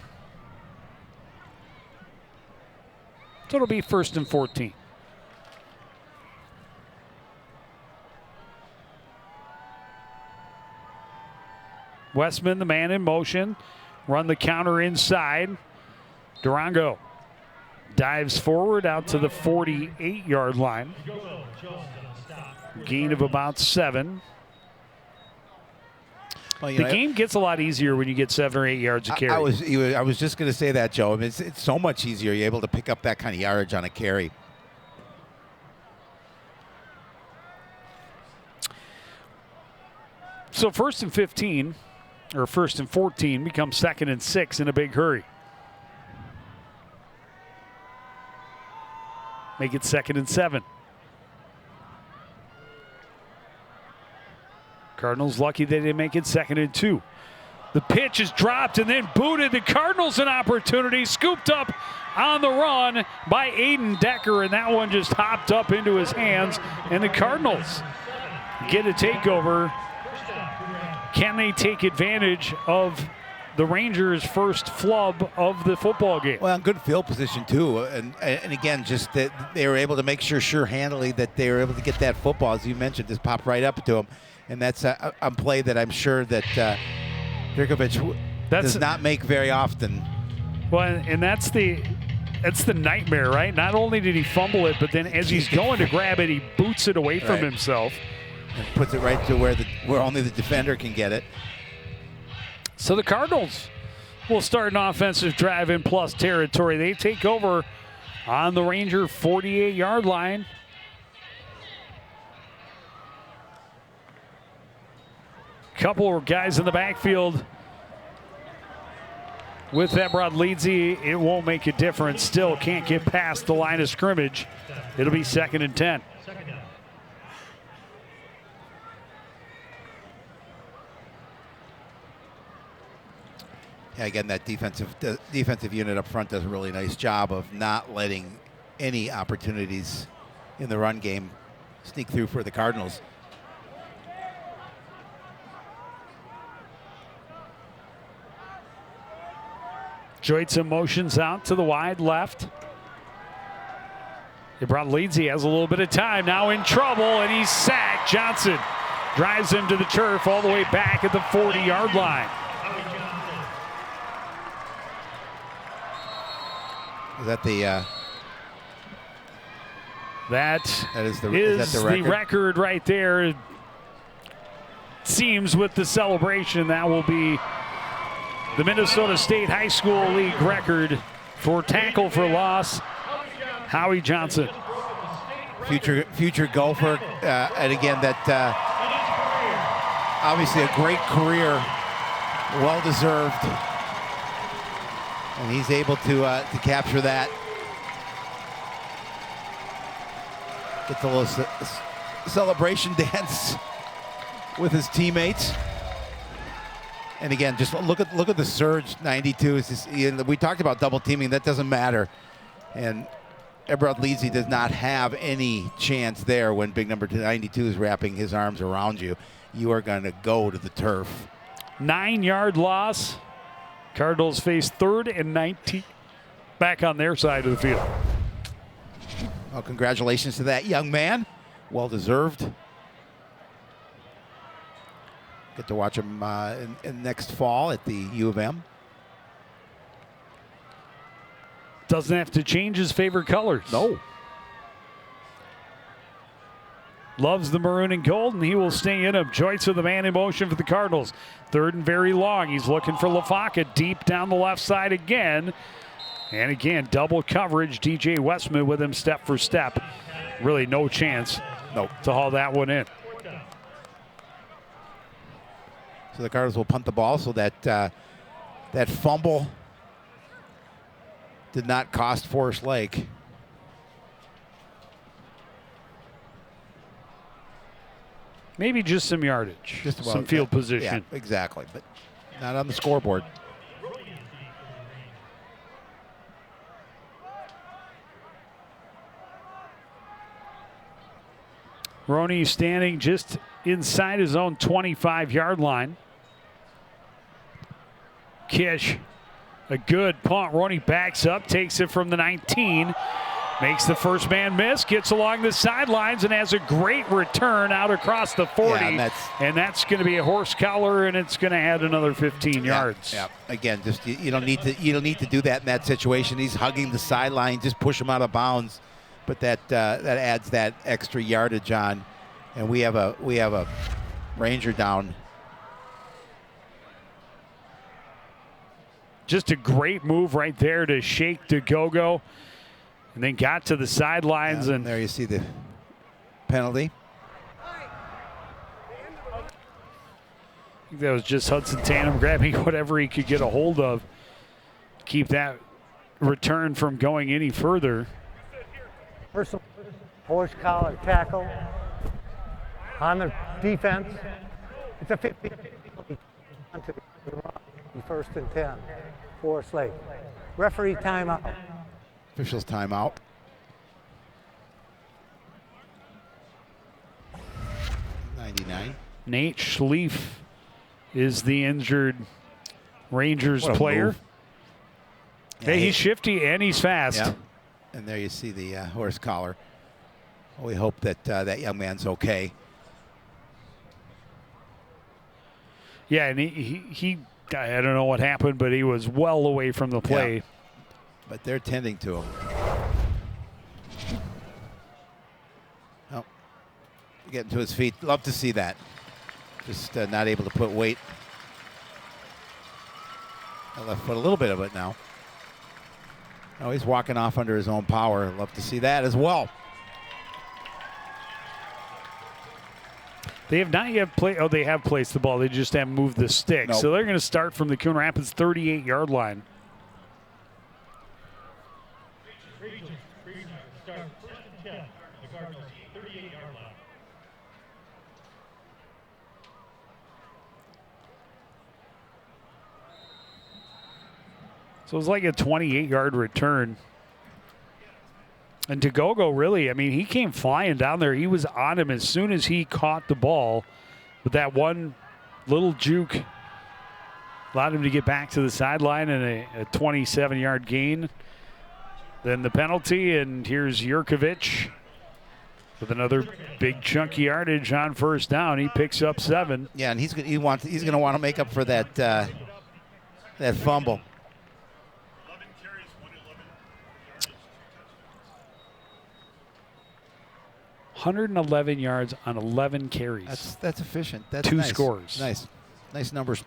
So it'll be 1st and 14. Westman, the man in motion, run the counter inside. Durango dives forward out to the 48-yard line. Gain of about 7. Well, the game gets a lot easier when you get 7 or 8 yards of carry. I was just going to say that, Joe. I mean, it's so much easier. You're able to pick up that kind of yardage on a carry. So 1st and 15, or 1st and 14, becomes 2nd and 6 in a big hurry. Make it 2nd and 7. Cardinals lucky they didn't make it 2nd and 2. The pitch is dropped and then booted. The Cardinals an opportunity, scooped up on the run by Aiden Decker, and that one just hopped up into his hands, and the Cardinals get a takeover. Can they take advantage of the Rangers' first flub of the football game? Well, in good field position too, and again, just that they were able to make sure-handedly that they were able to get that football, as you mentioned, just pop right up to them, and that's a play that I'm sure that Dirkovic does not make very often. Well, and that's the nightmare, right? Not only did he fumble it, but then as he's going to grab it, he boots it away from himself. And puts it right to where only the defender can get it. So the Cardinals will start an offensive drive in plus territory. They take over on the Ranger 48-yard line. Couple of guys in the backfield with Ebrod Leedsy. It won't make a difference. Still can't get past the line of scrimmage. It'll be 2nd and 10. Yeah, again, that defensive unit up front does a really nice job of not letting any opportunities in the run game sneak through for the Cardinals. Joitza motions out to the wide left. Ebrod Leedsy has a little bit of time, now in trouble, and he's sacked. Johnson drives him to the turf all the way back at the 40-yard line. Is that the that is the record right there. It seems with the celebration that will be the Minnesota State High School League record for tackle for loss. Howie Johnson, future golfer, and again that obviously a great career, well deserved. And he's able to capture that. Gets a little celebration dance with his teammates. And again, just look at the surge. 92 is just, we talked about double teaming. That doesn't matter. And Ebrod Leedsy does not have any chance there when big number 92 is wrapping his arms around you. You are going to go to the turf. 9-yard loss. Cardinals face 3rd and 19 back on their side of the field. Well, congratulations to that young man. Well deserved. Get to watch him in next fall at the U of M. Doesn't have to change his favorite colors. No. Loves the maroon and gold, and he will stay in him. Joitza, the man in motion for the Cardinals. 3rd and very long. He's looking for LaFaca deep down the left side again. And again, double coverage. DJ Westman with him step for step. Really no chance to haul that one in. So the Cardinals will punt the ball so that that fumble did not cost Forest Lake. Maybe just some yardage, just about, some field position. Yeah, exactly, but not on the scoreboard. Roney standing just inside his own 25-yard line. Kish, a good punt. Roney backs up, takes it from the 19. Makes the first man miss, gets along the sidelines, and has a great return out across the 40. Yeah, and that's going to be a horse collar, and it's going to add another 15 yards. Yeah. Again, just you don't need to do that in that situation. He's hugging the sideline, just push him out of bounds. But that adds that extra yardage on, and we have a Ranger down. Just a great move right there to shake the go-go. And then got to the sidelines, and there you see the penalty. I think that was just Hudson Tatum grabbing whatever he could get a hold of. Keep that return from going any further. Horse collar tackle on the defense. It's a 50 onto the run. First and 10 for Slate. Referee timeout. Officials timeout. Nate Schlief is the injured Rangers What a player. move. Hey, he's shifty and he's fast. Yeah. And there you see the horse collar. We hope that that young man's okay. Yeah, and he I don't know what happened, but he was well away from the play. Yeah. But they're tending to him. Oh, getting to his feet. Love to see that. Just not able to put weight. I left foot a little bit of it now. Oh, he's walking off under his own power. Love to see that as well. They have not yet played. Oh, they have placed the ball. They just haven't moved the stick. Nope. So they're going to start from the Coon Rapids 38-yard line. So it was like a 28-yard return. And Togogo, really, I mean, he came flying down there. He was on him as soon as he caught the ball. But that one little juke allowed him to get back to the sideline and a 27-yard gain. Then the penalty, and here's Jurkovic with another big chunky yardage on first down. He picks up 7. Yeah, and he's going to want to make up for that that fumble. 111 yards on 11 carries. That's efficient. That's 2 nice. scores. Nice numbers.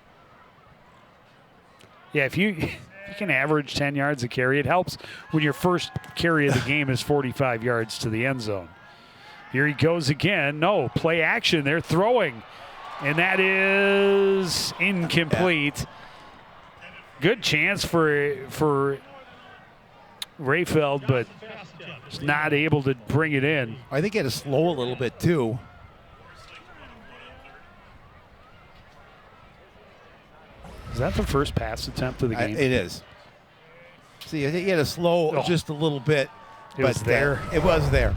Yeah, if you can average 10 yards a carry, it helps when your first carry of the game is 45 yards to the end zone. Here he goes again. No, play action. They're throwing. And that is incomplete. Yeah. Good chance for Rayfeld, but just not able to bring it in. I think he had to slow a little bit too. Is that the first pass attempt of the game? It is. See, I think he had to slow just a little bit. It was there. It was there.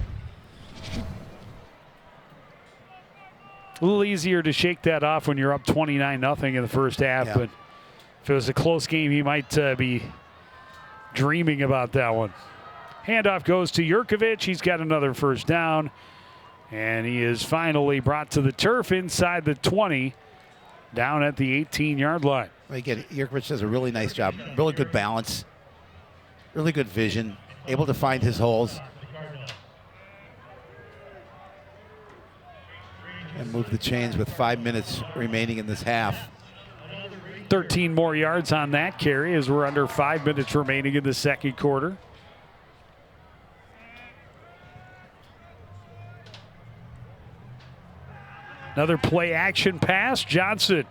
A little easier to shake that off when you're up 29-0 in the first half, Yeah. but if it was a close game, he might be dreaming about that one. Handoff goes to Jurkovic. He's got another first down, and he is finally brought to the turf inside the 20, down at the 18-yard line. Again, Jurkovic does a really nice job. Really good balance. Really good vision. Able to find his holes. And move the chains with 5 minutes remaining in this half. 13 more yards on that carry as we're under 5 minutes remaining in the second quarter. Another play action pass. Johnson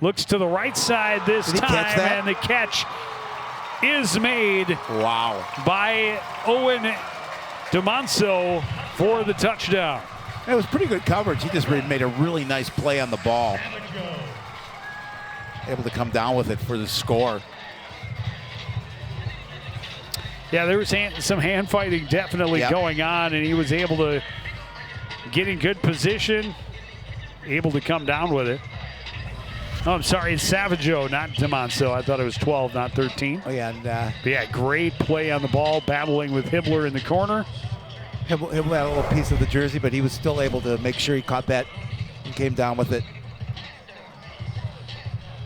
looks to the right side this Did he time, catch that? and the catch is made Wow. by Owen DeMonso for the touchdown. It was pretty good coverage. He just made a really nice play on the ball. Able to come down with it for the score. Yeah, there was some hand fighting definitely going on, and he was able to get in good position, able to come down with it. Oh, I'm sorry, it's Savaggio, not DeMonso. I thought it was 12, not 13. Oh, yeah, and But yeah, great play on the ball, battling with Hibbler in the corner. Hibbler had a little piece of the jersey, but he was still able to make sure he caught that and came down with it.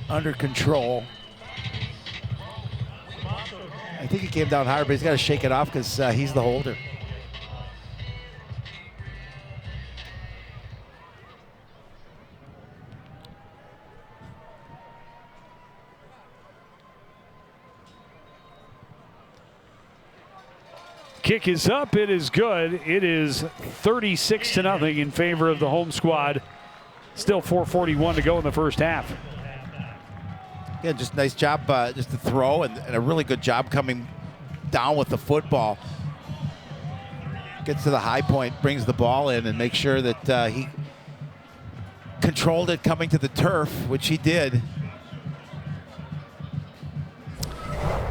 Under control. I think he came down hard, but he's got to shake it off because he's the holder. Kick is up. It is good. It is 36-0 in favor of the home squad. Still 4:41 to go in the first half. Yeah, just nice job, just to throw, and a really good job coming down with the football. Gets to the high point, brings the ball in, and makes sure that he controlled it coming to the turf, which he did.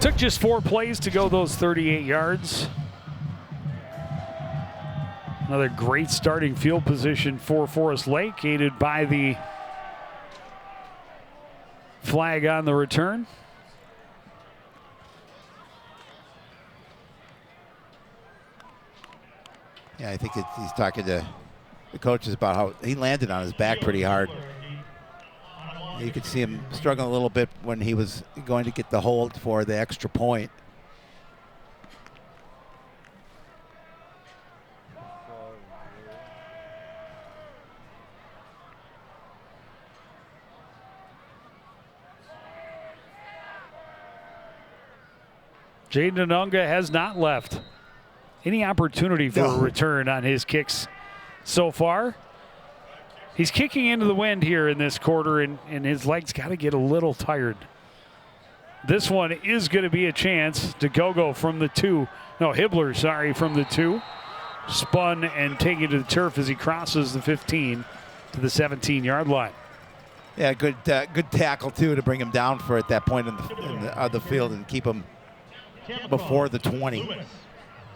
Took just 4 plays to go those 38 yards. Another great starting field position for Forest Lake, aided by the flag on the return. Yeah, I think he's talking to the coaches about how he landed on his back pretty hard. You could see him struggling a little bit when he was going to get the hold for the extra point. Jaden Anunga has not left any opportunity for a return on his kicks so far. He's kicking into the wind here in this quarter, and his legs got to get a little tired. This one is going to be a chance to go from the 2. No, Hibbler, sorry, from the 2. Spun and taken to the turf as he crosses the 15 to the 17-yard line. Yeah, good tackle, too, to bring him down for at that point in the field and keep him before the 20. Stop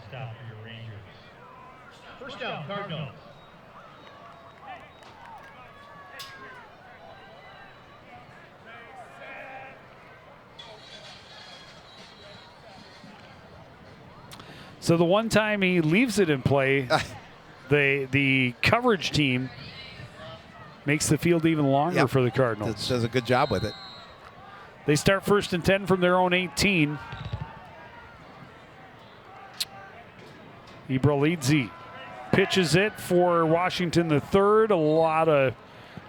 for your Rangers. First down, Cardinals. So the one time he leaves it in play, the coverage team makes the field even longer for the Cardinals. Does a good job with it. They start 1st and 10 from their own 18. Ibralizzi pitches it for Washington the third. A lot of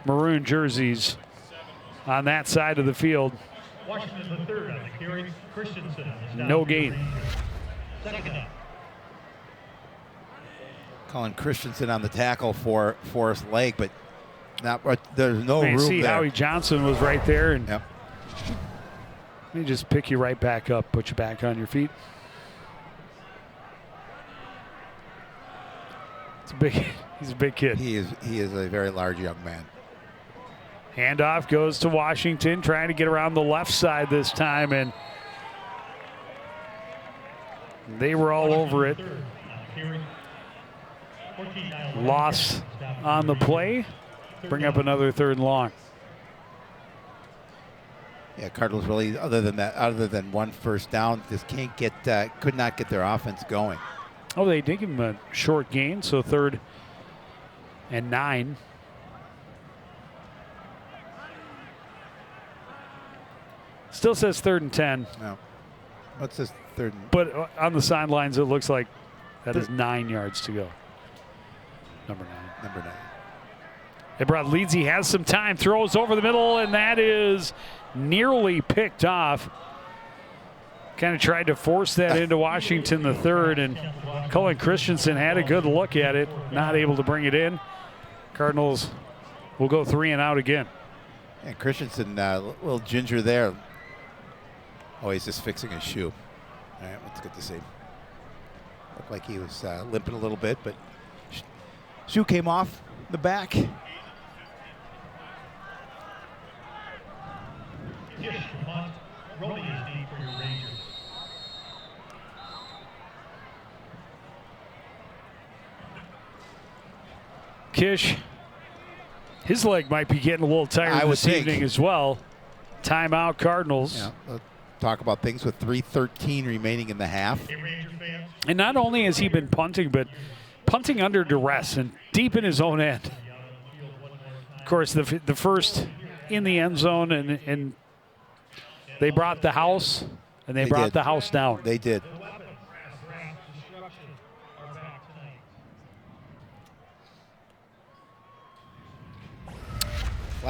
maroon jerseys on that side of the field. Washington the third on the carry. Christensen. No gain. Second down. Colin Christensen on the tackle for Forest Lake, but there's no room see there. Howie Johnson was right there, and Yep. let me just pick you right back up, put you back on your feet. He's a big kid. He is a very large young man. Handoff goes to Washington, trying to get around the left side this time, and they were all over it. Loss on the play. Bring up another 3rd and long. Yeah, Cardinals really, other than one first down, just could not get their offense going. Oh, they did give him a short gain, so 3rd and 9. Still says 3rd and 10. No. What's this 3rd? But on the sidelines, it looks like that is 9 yards to go. Number 9. Ibralizzi has some time, throws over the middle, and that is nearly picked off. Kind of tried to force that into Washington the third, and Colin Christensen had a good look at it, not able to bring it in. Cardinals will go 3 and out again. And Christensen, little ginger there. Oh, he's just fixing his shoe. All right, that's good to see. Looked like he was limping a little bit, but shoe came off the back. Kish, his leg might be getting a little tired this evening as well. Timeout, Cardinals. Yeah, we'll talk about things with 3:13 remaining in the half. And not only has he been punting, but punting under duress and deep in his own end. Of course, the first in the end zone, and they brought the house, and they brought the house down. They did.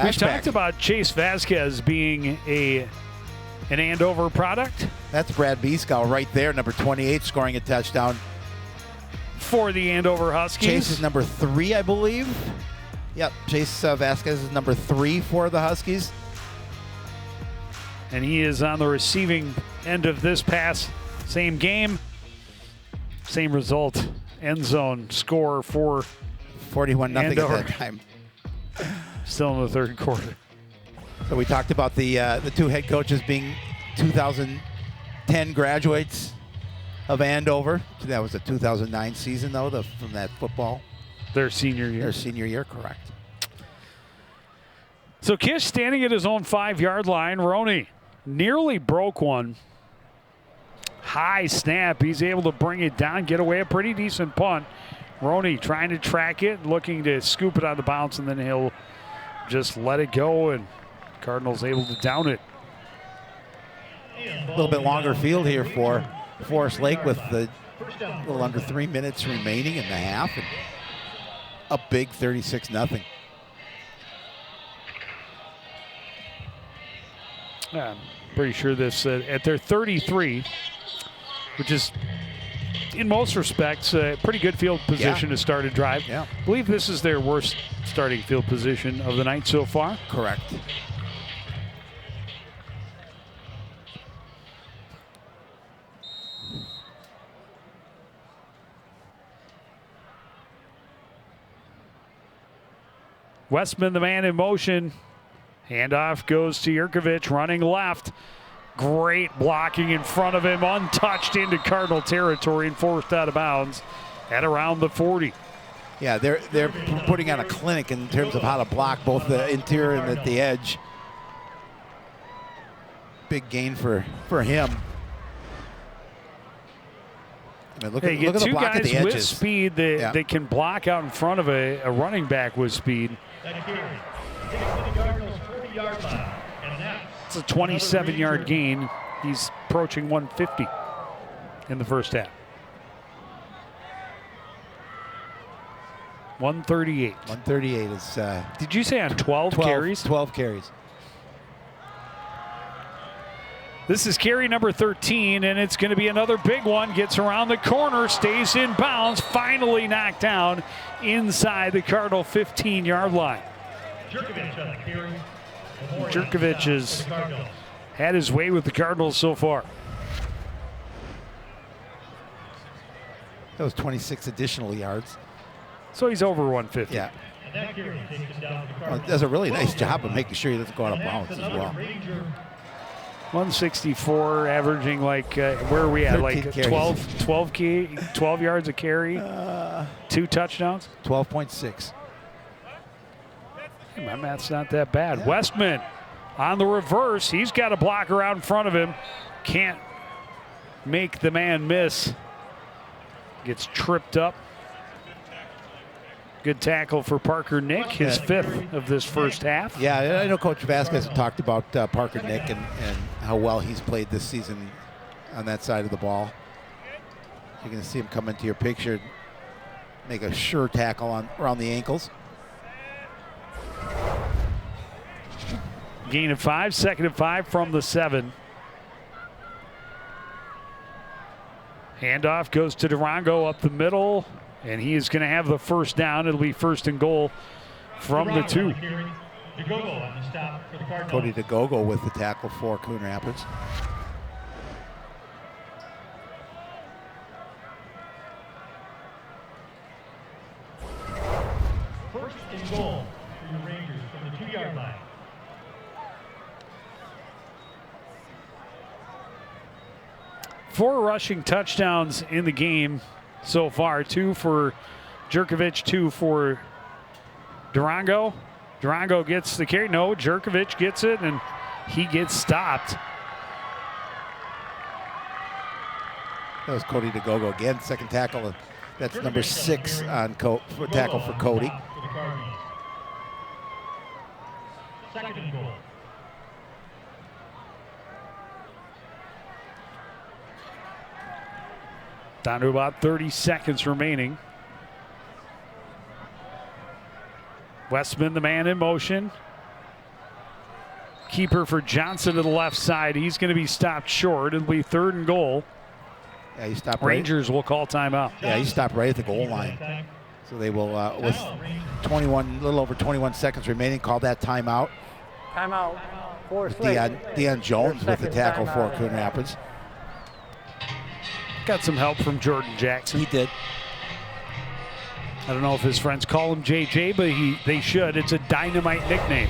We've talked about Chase Vasquez being an Andover product. That's Brad Beeskow right there, number 28, scoring a touchdown. For the Andover Huskies. Chase is number 3, I believe. Yep, Chase Vasquez is number 3 for the Huskies. And he is on the receiving end of this pass. Same game, same result. End zone score for 41-0 at that time. Still in the third quarter. So we talked about the two head coaches being 2010 graduates of Andover. That was the 2009 season, though, from that football. Their senior year. Their senior year, correct. So Kish standing at his own 5-yard line. Roney nearly broke one. High snap. He's able to bring it down, get away a pretty decent punt. Roney trying to track it, looking to scoop it on the bounce, and then he'll just let it go, and Cardinals able to down it. A little bit longer field here for Forest Lake with a little under 3 minutes remaining in the half. And a big 36-0. Yeah, I'm pretty sure this at their 33, which is in most respects a pretty good field position to start a drive. Yeah. I believe this is their worst starting field position of the night so far. Correct. Westman, the man in motion. Handoff goes to Jurkovic, running left. Great blocking in front of him, untouched into Cardinal territory and forced out of bounds at around the 40. Yeah, they're putting on a clinic in terms of how to block both the interior and at the edge. Big gain for him. I mean, look at the two block guys at the with edges. speed that can block out in front of a running back with speed. It's a 27-yard gain. He's approaching 150 in the first half. 138. 138 is. Did you say on 12 carries? 12 carries. This is carry number 13, and it's going to be another big one. Gets around the corner, stays in bounds, finally knocked down inside the Cardinal 15-yard line. Jurkovic has had his way with the Cardinals so far. That was 26 additional yards. So he's over 150. Yeah. Does a really nice job of making sure he doesn't go out of bounds as well. 164, averaging like, where are we at? Like 12 yards a carry, 2 touchdowns? 12.6. Hey, my math's not that bad. Yeah. Westman on the reverse. He's got a blocker out in front of him. Can't make the man miss. Gets tripped up. Good tackle for Parker Nick, his 5th of this first half. Yeah, I know Coach Vasquez talked about Parker Nick and how well he's played this season on that side of the ball. You're going to see him come into your picture, make a sure tackle around the ankles. Gain of 5, second and 5 from the 7. Handoff goes to Durango up the middle, and he is going to have the first down. It'll be first and goal from the 2. Cody DeGogo with the tackle for Coon Rapids. First and goal for your Rangers from the 2-yard line. Four rushing touchdowns in the game so far. 2 for Jurkovic, 2 for Durango. Durango gets the carry. No, Jurkovic gets it, and he gets stopped. That was Cody DeGogo again. Second tackle. That's number 6 on tackle for Cody. Second and goal. Down to about 30 seconds remaining. Westman, the man in motion. Keeper for Johnson to the left side. He's going to be stopped short. It'll be third and goal. Yeah, he stopped. Rangers will call timeout. Yeah, he stopped right at the goal line. So they will, with a little over 21 seconds remaining, call that timeout. Timeout. Forest Lake. Deion Jones with the tackle for Coon Rapids. Got some help from Jordan Jackson. He did. I don't know if his friends call him JJ, but they should. It's a dynamite nickname.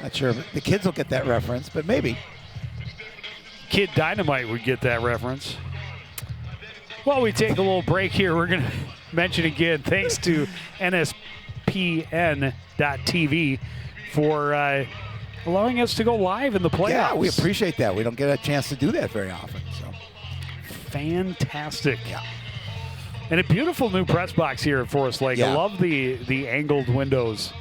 Not sure if the kids will get that reference, but maybe. Kid Dynamite would get that reference. While we take a little break here, we're going to mention again, thanks to NSPN.TV for allowing us to go live in the playoffs. Yeah, we appreciate that. We don't get a chance to do that very often. So fantastic. Yeah. And a beautiful new press box here at Forest Lake. Yeah. I love the angled windows.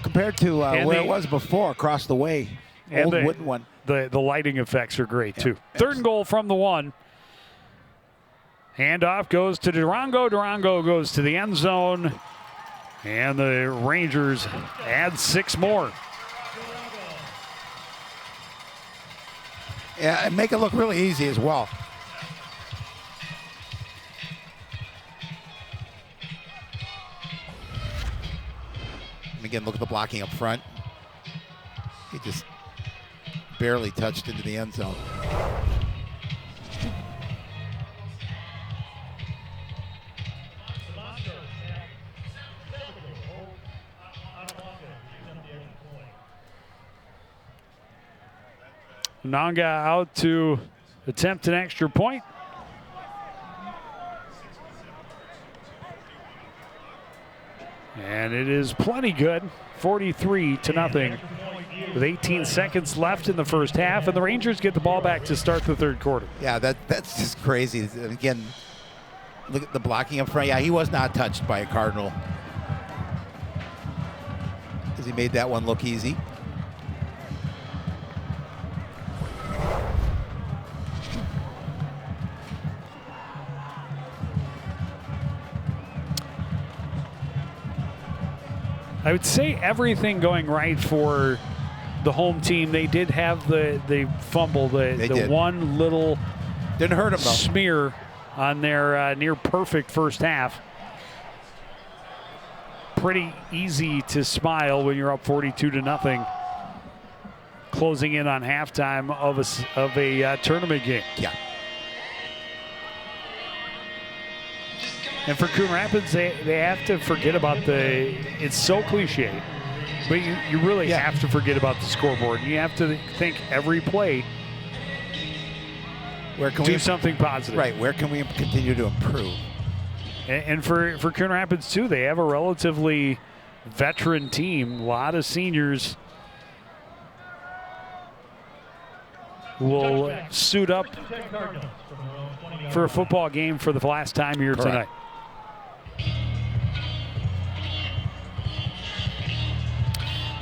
Compared to where it was before, across the way, old wooden one. The lighting effects are great, too. Third and goal from the 1. Handoff goes to Durango. Durango goes to the end zone. And the Rangers add 6 more. Yeah, and make it look really easy as well. And again, look at the blocking up front. He just barely touched into the end zone. Nanga out to attempt an extra point. And it is plenty good, 43-0, with 18 seconds left in the first half, and the Rangers get the ball back to start the third quarter. Yeah, that's just crazy. And again, look at the blocking up front. Yeah, he was not touched by a Cardinal, because he made that one look easy. I would say everything going right for the home team. They did have the fumble, the one little didn't hurt them though. Smear on their near perfect first half. Pretty easy to smile when you're up 42-0, closing in on halftime of a tournament game. Yeah. And for Coon Rapids, they have to forget about it's so cliche, but you really have to forget about the scoreboard. You have to think every play, where can do we something positive. Right, where can we continue to improve? And for Coon Rapids, too, they have a relatively veteran team. A lot of seniors will suit up for a football game for the last time here tonight.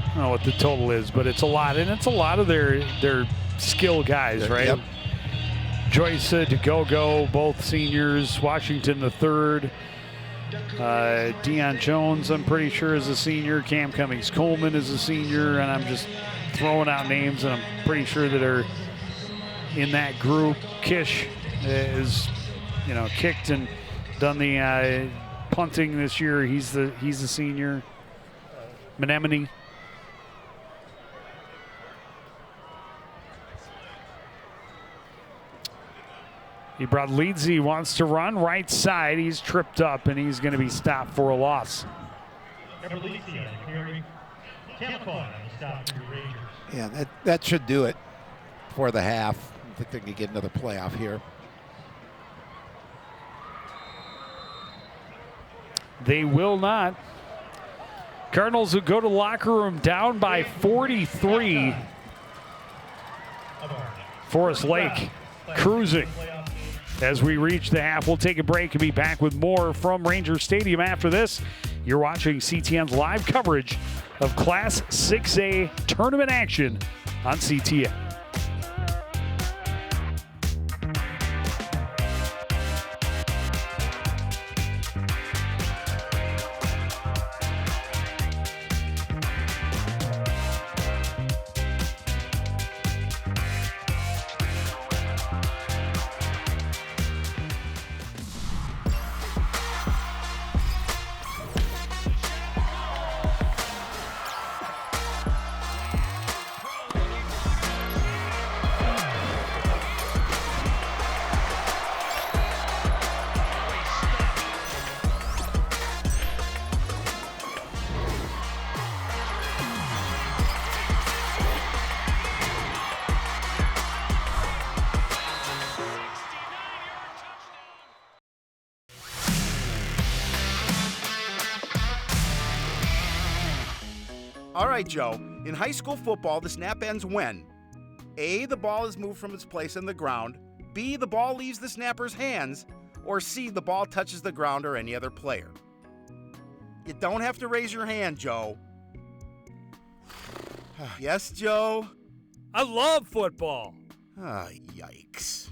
I don't know what the total is, but it's a lot, and it's a lot of their skill guys, right? Yep. Joyce DeGogo, both seniors. Washington the third. Deion Jones, I'm pretty sure, is a senior. Cam Cummings Coleman is a senior, and I'm just throwing out names, and I'm pretty sure that are in that group. Kish is, kicked and done the punting this year. He's the senior. Menominee. Leadsy wants to run right side. He's tripped up, and he's going to be stopped for a loss. Yeah, that should do it for the half. I think they can get another playoff here. They will not. Cardinals who go to the locker room down by 43. Forest Lake cruising. As we reach the half, we'll take a break and be back with more from Ranger Stadium after this. You're watching CTN's live coverage of Class 6A tournament action on CTN. All right, Joe. In high school football, the snap ends when A, the ball is moved from its place on the ground, B, the ball leaves the snapper's hands, or C, the ball touches the ground or any other player. You don't have to raise your hand, Joe. Yes, Joe? I love football. Ah, yikes.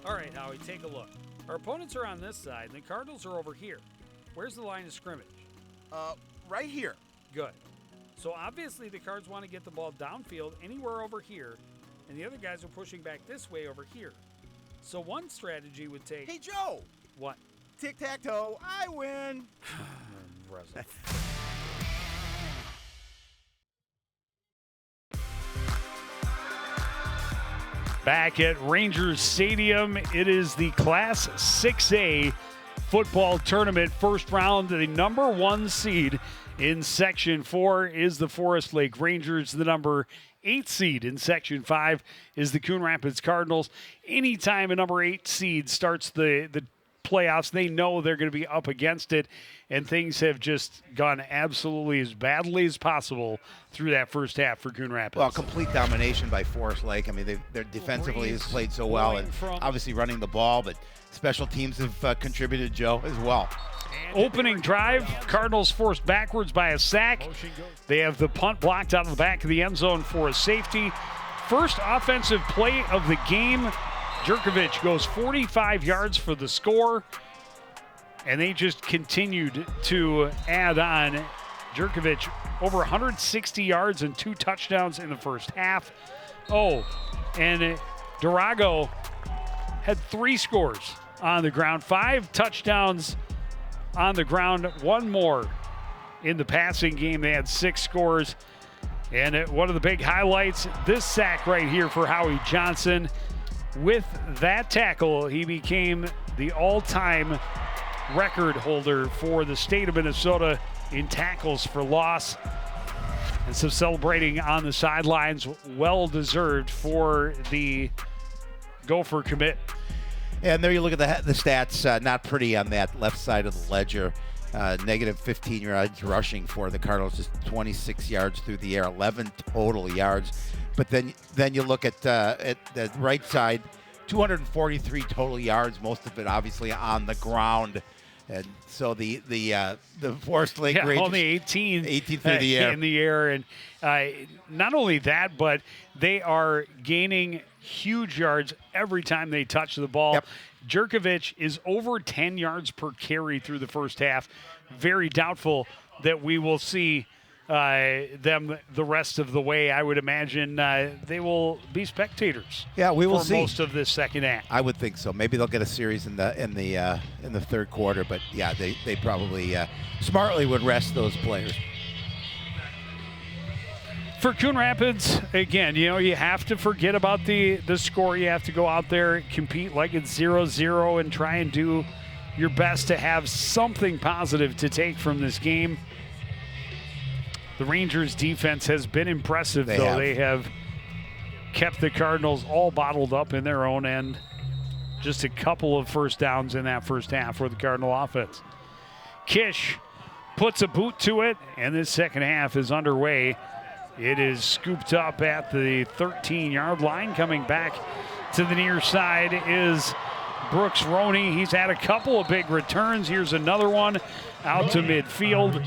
All right, Howie, take a look. Our opponents are on this side, and the Cardinals are over here. Where's the line of scrimmage? Right here. Good. So obviously the Cards want to get the ball downfield anywhere over here, and the other guys are pushing back this way over here. So one strategy would take... Hey, Joe! What? Tic-tac-toe, I win! Back at Rangers Stadium, it is the Class 6A football tournament. First round, the number 1 seed in Section 4 is the Forest Lake Rangers. The number 8 seed in Section 5 is the Coon Rapids Cardinals. Anytime a number 8 seed starts the playoffs, they know they're going to be up against it, and things have just gone absolutely as badly as possible through that first half for Coon Rapids. Well, complete domination by Forest Lake. I mean, their defensively has played so well, and obviously running the ball, but special teams have contributed, Joe, as well. Opening drive, Cardinals forced backwards by a sack. They have the punt blocked out of the back of the end zone for a safety. First offensive play of the game. Jerkovich goes 45 yards for the score, and they just continued to add on. Jerkovich over 160 yards and 2 touchdowns in the first half. Oh, and Durago had 3 scores on the ground, 5 touchdowns on the ground, 1 more in the passing game. They had 6 scores. And one of the big highlights, this sack right here for Howie Johnson. With that tackle, he became the all-time record holder for the state of Minnesota in tackles for loss. And so celebrating on the sidelines, well-deserved for the Gopher commit. And there you look at the stats, not pretty on that left side of the ledger. Negative 15 yards rushing for the Cardinals, just 26 yards through the air, 11 total yards. But then you look at the right side, 243 total yards, most of it obviously on the ground. And so the Forest Lake Rangers, only 18 through the air. In the air. And not only that, but they are gaining huge yards every time they touch the ball. Yep. Jerkovich is over 10 yards per carry through the first half. Very doubtful that we will see them the rest of the way. I would imagine they will be spectators. Yeah, we will for see most of this second half. I would think so. Maybe they'll get a series in the third quarter, but yeah, they probably smartly would rest those players. For Coon Rapids, again, you have to forget about the score. You have to go out there, compete like it's 0-0, and try and do your best to have something positive to take from this game. The Rangers' defense has been impressive, though. They have kept the Cardinals all bottled up in their own end. Just a couple of first downs in that first half for the Cardinal offense. Kish puts a boot to it, and this second half is underway. It is scooped up at the 13-yard line. Coming back to the near side is Brooks Roney. He's had a couple of big returns. Here's another one out to midfield.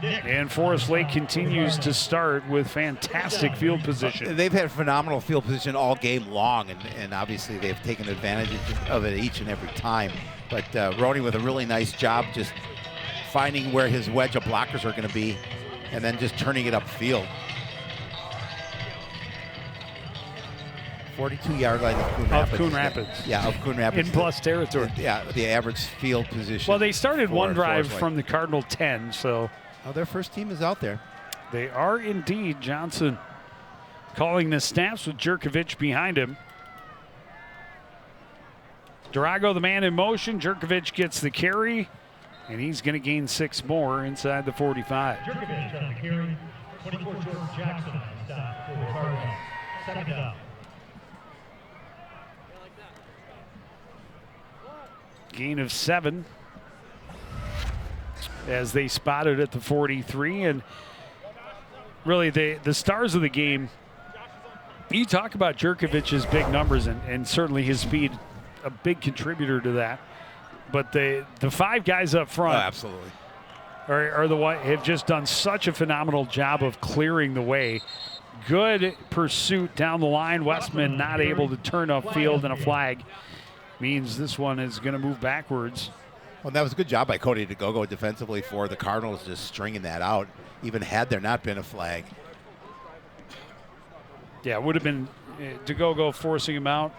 And Forest Lake continues to start with fantastic field position. They've had phenomenal field position all game long, and obviously they've taken advantage of it each and every time. But Roney with a really nice job just finding where his wedge of blockers are going to be and then just turning it upfield. 42-yard line of Coon Rapids. Of Coon Rapids. Yeah, of Coon Rapids. In plus territory. Yeah, the average field position. Well, they started one drive from the Cardinal 10, so. Oh, their first team is out there. They are indeed. Johnson calling the snaps with Jerkovich behind him. Drago, the man in motion. Jerkovic gets the carry, and he's going to gain 6 more inside the 45. Jerkovic on the carry. 24 Jordan Jackson on the stop for the Cardinals. Second down. Gain of 7 as they spotted at the 43. And really the stars of the game, you talk about Jerkovic's big numbers and certainly his speed, a big contributor to that. But the 5 guys up front absolutely are the one have just done such a phenomenal job of clearing the way. Good pursuit down the line. Westman not able to turn upfield, and a flag means this one is going to move backwards. Well, that was a good job by Cody DeGogo defensively for the Cardinals, just stringing that out, even had there not been a flag. Yeah, it would have been DeGogo forcing him out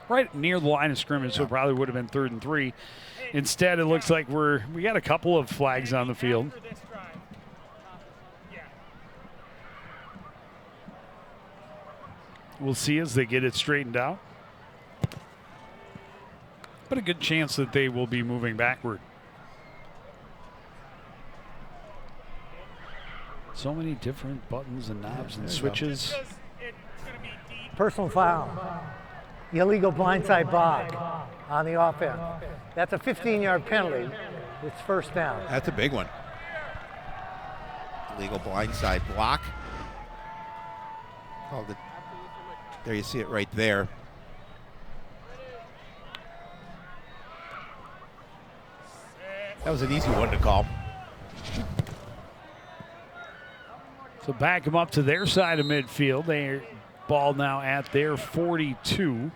right near the line of scrimmage, so it probably would have been 3rd and 3. Instead, it looks like we got a couple of flags on the field. We'll see as they get it straightened out. But a good chance that they will be moving backward. So many different buttons and knobs and switches. Personal foul. Illegal blindside block on the offense. That's a 15-yard penalty. It's first down. That's a big one. Illegal blindside block. Called it. There you see it right there. That was an easy one to call. So back them up to their side of midfield. They ball now at their 42.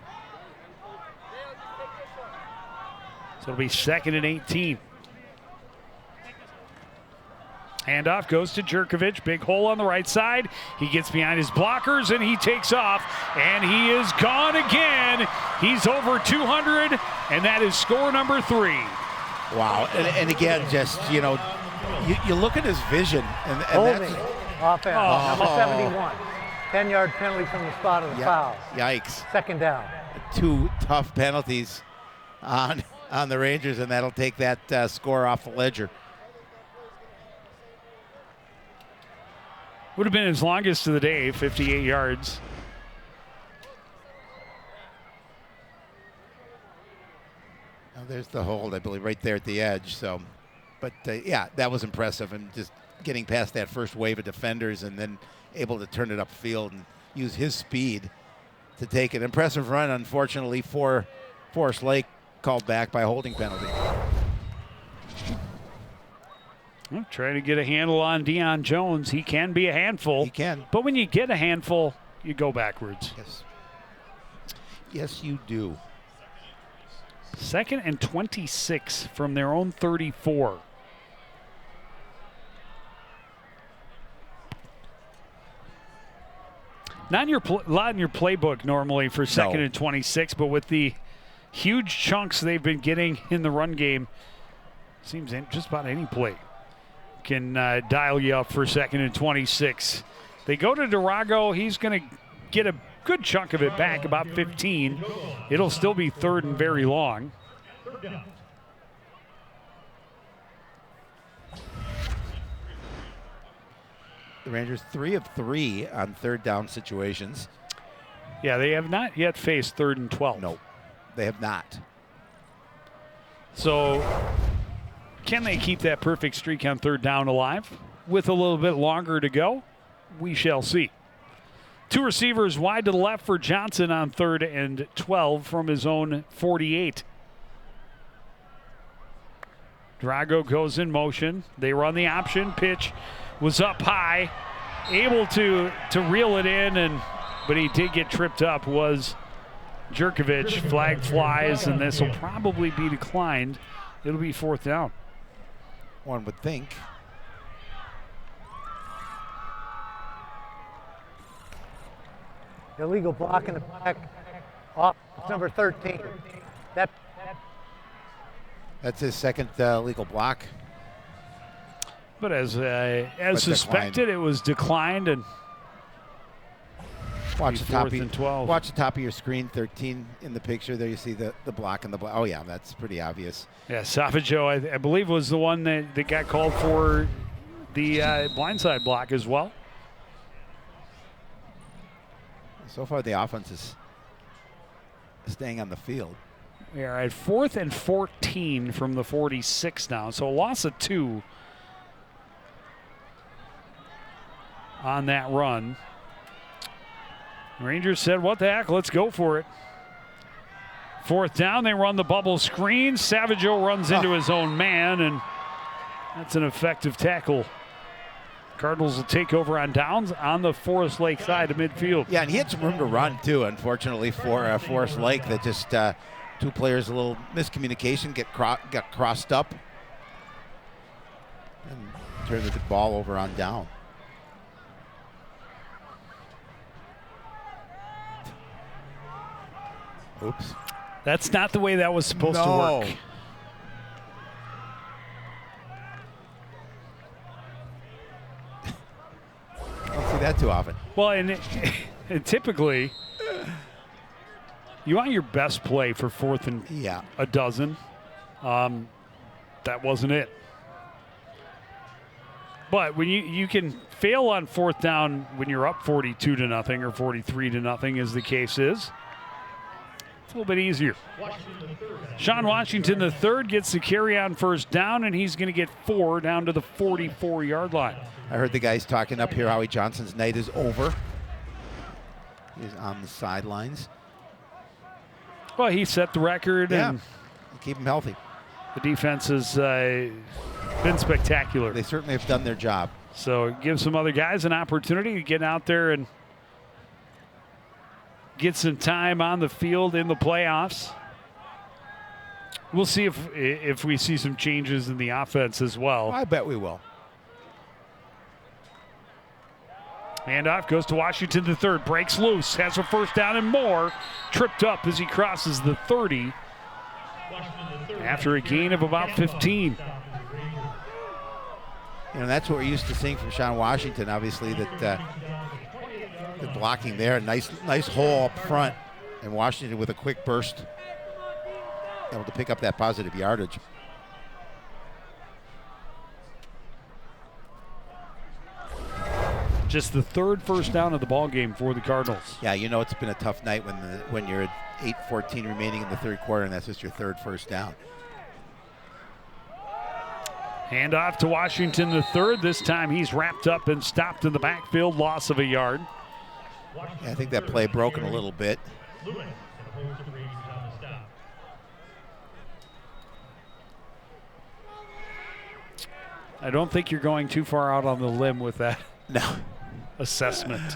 So it'll be 2nd and 18. Handoff goes to Jerkovic. Big hole on the right side. He gets behind his blockers and he takes off. And he is gone again. He's over 200, and that is score number 3. Wow. And again, just, you look at his vision. And Holding that's, offense, number 71. 10-yard penalty from the spot of the foul. Yikes. Second down. 2 tough penalties on the Rangers, and that'll take that score off the ledger. Would have been his longest of the day, 58 yards. Now there's the hold, I believe, right there at the edge. So, but yeah, that was impressive, and just getting past that first wave of defenders and then able to turn it upfield and use his speed to take an impressive run. Unfortunately for Forest Lake, called back by a holding penalty. Well, trying to get a handle on Deion Jones. He can be a handful. He can. But when you get a handful, you go backwards. Yes. Yes, you do. 2nd and 26 from their own 34. Not in your lot in your playbook normally for 2nd and 26, but with the huge chunks they've been getting in the run game, seems just about any play can dial you up for 2nd and 26. They go to Drago. He's going to get a good chunk of it back, about 15. It'll still be 3rd and very long. The Rangers 3 of 3 on 3rd down situations. Yeah, they have not yet faced 3rd and 12. No, they have not. So can they keep that perfect streak on 3rd down alive with a little bit longer to go? We shall see. 2 receivers wide to the left for Johnson on 3rd and 12 from his own 48. Drago goes in motion. They run the option. Pitch was up high, able to reel it in, but he did get tripped up, was Jerkovic. Flag flies, and this will probably be declined. It'll be 4th down. One would think. Illegal block in the back. Off number 13. That's his 2nd legal block. But as suspected, it was declined, and Watch the top of 4th and 12. Watch the top of your screen. 13 in the picture. There you see the block and the block. Oh yeah, that's pretty obvious. Yeah, Savaggio, I believe, was the one that got called for the blindside block as well. So far, the offense is staying on the field. We are at 4th and 14 from the 46 now, so a loss of 2 on that run. Rangers said, what the heck, let's go for it. 4th down, they run the bubble screen. Savaggio runs into his own man, and that's an effective tackle. Cardinals will take over on downs on the Forest Lake side of midfield. Yeah, and he had some room to run, too, unfortunately, for Forest Lake. That just two players, a little miscommunication, got crossed up and turned the ball over on down. Oops. That's not the way that was supposed to work. Don't see that too often. Well, and typically, you want your best play for 4th and a dozen. That wasn't it. But when you can fail on 4th down when you're up 42-0 or 43-0, as the case is, it's a little bit easier. Sean Washington III gets the carry on 1st down, and he's going to get 4 down to the 44-yard line. I heard the guys talking up here. Howie Johnson's night is over. He's on the sidelines. Well, he set the record, and keep him healthy. The defense has been spectacular. They certainly have done their job. So it gives some other guys an opportunity to get out there and get some time on the field in the playoffs. We'll see if we see some changes in the offense as well. I bet we will. Handoff goes to Washington III. Breaks loose. Has a 1st down and more. Tripped up as he crosses the 30 after a gain of about 15. You know, that's what we're used to seeing from Sean Washington, obviously, that the blocking there. Nice hole up front. And Washington with a quick burst, able to pick up that positive yardage. Just the 3rd 1st down of the ball game for the Cardinals. Yeah, you know it's been a tough night when you're at 8:14 remaining in the 3rd quarter, and that's just your 3rd 1st down. Handoff to Washington III. This time he's wrapped up and stopped in the backfield. Loss of a yard. Yeah, I think that play broken a little bit. I don't think you're going too far out on the limb with that. No. Assessment.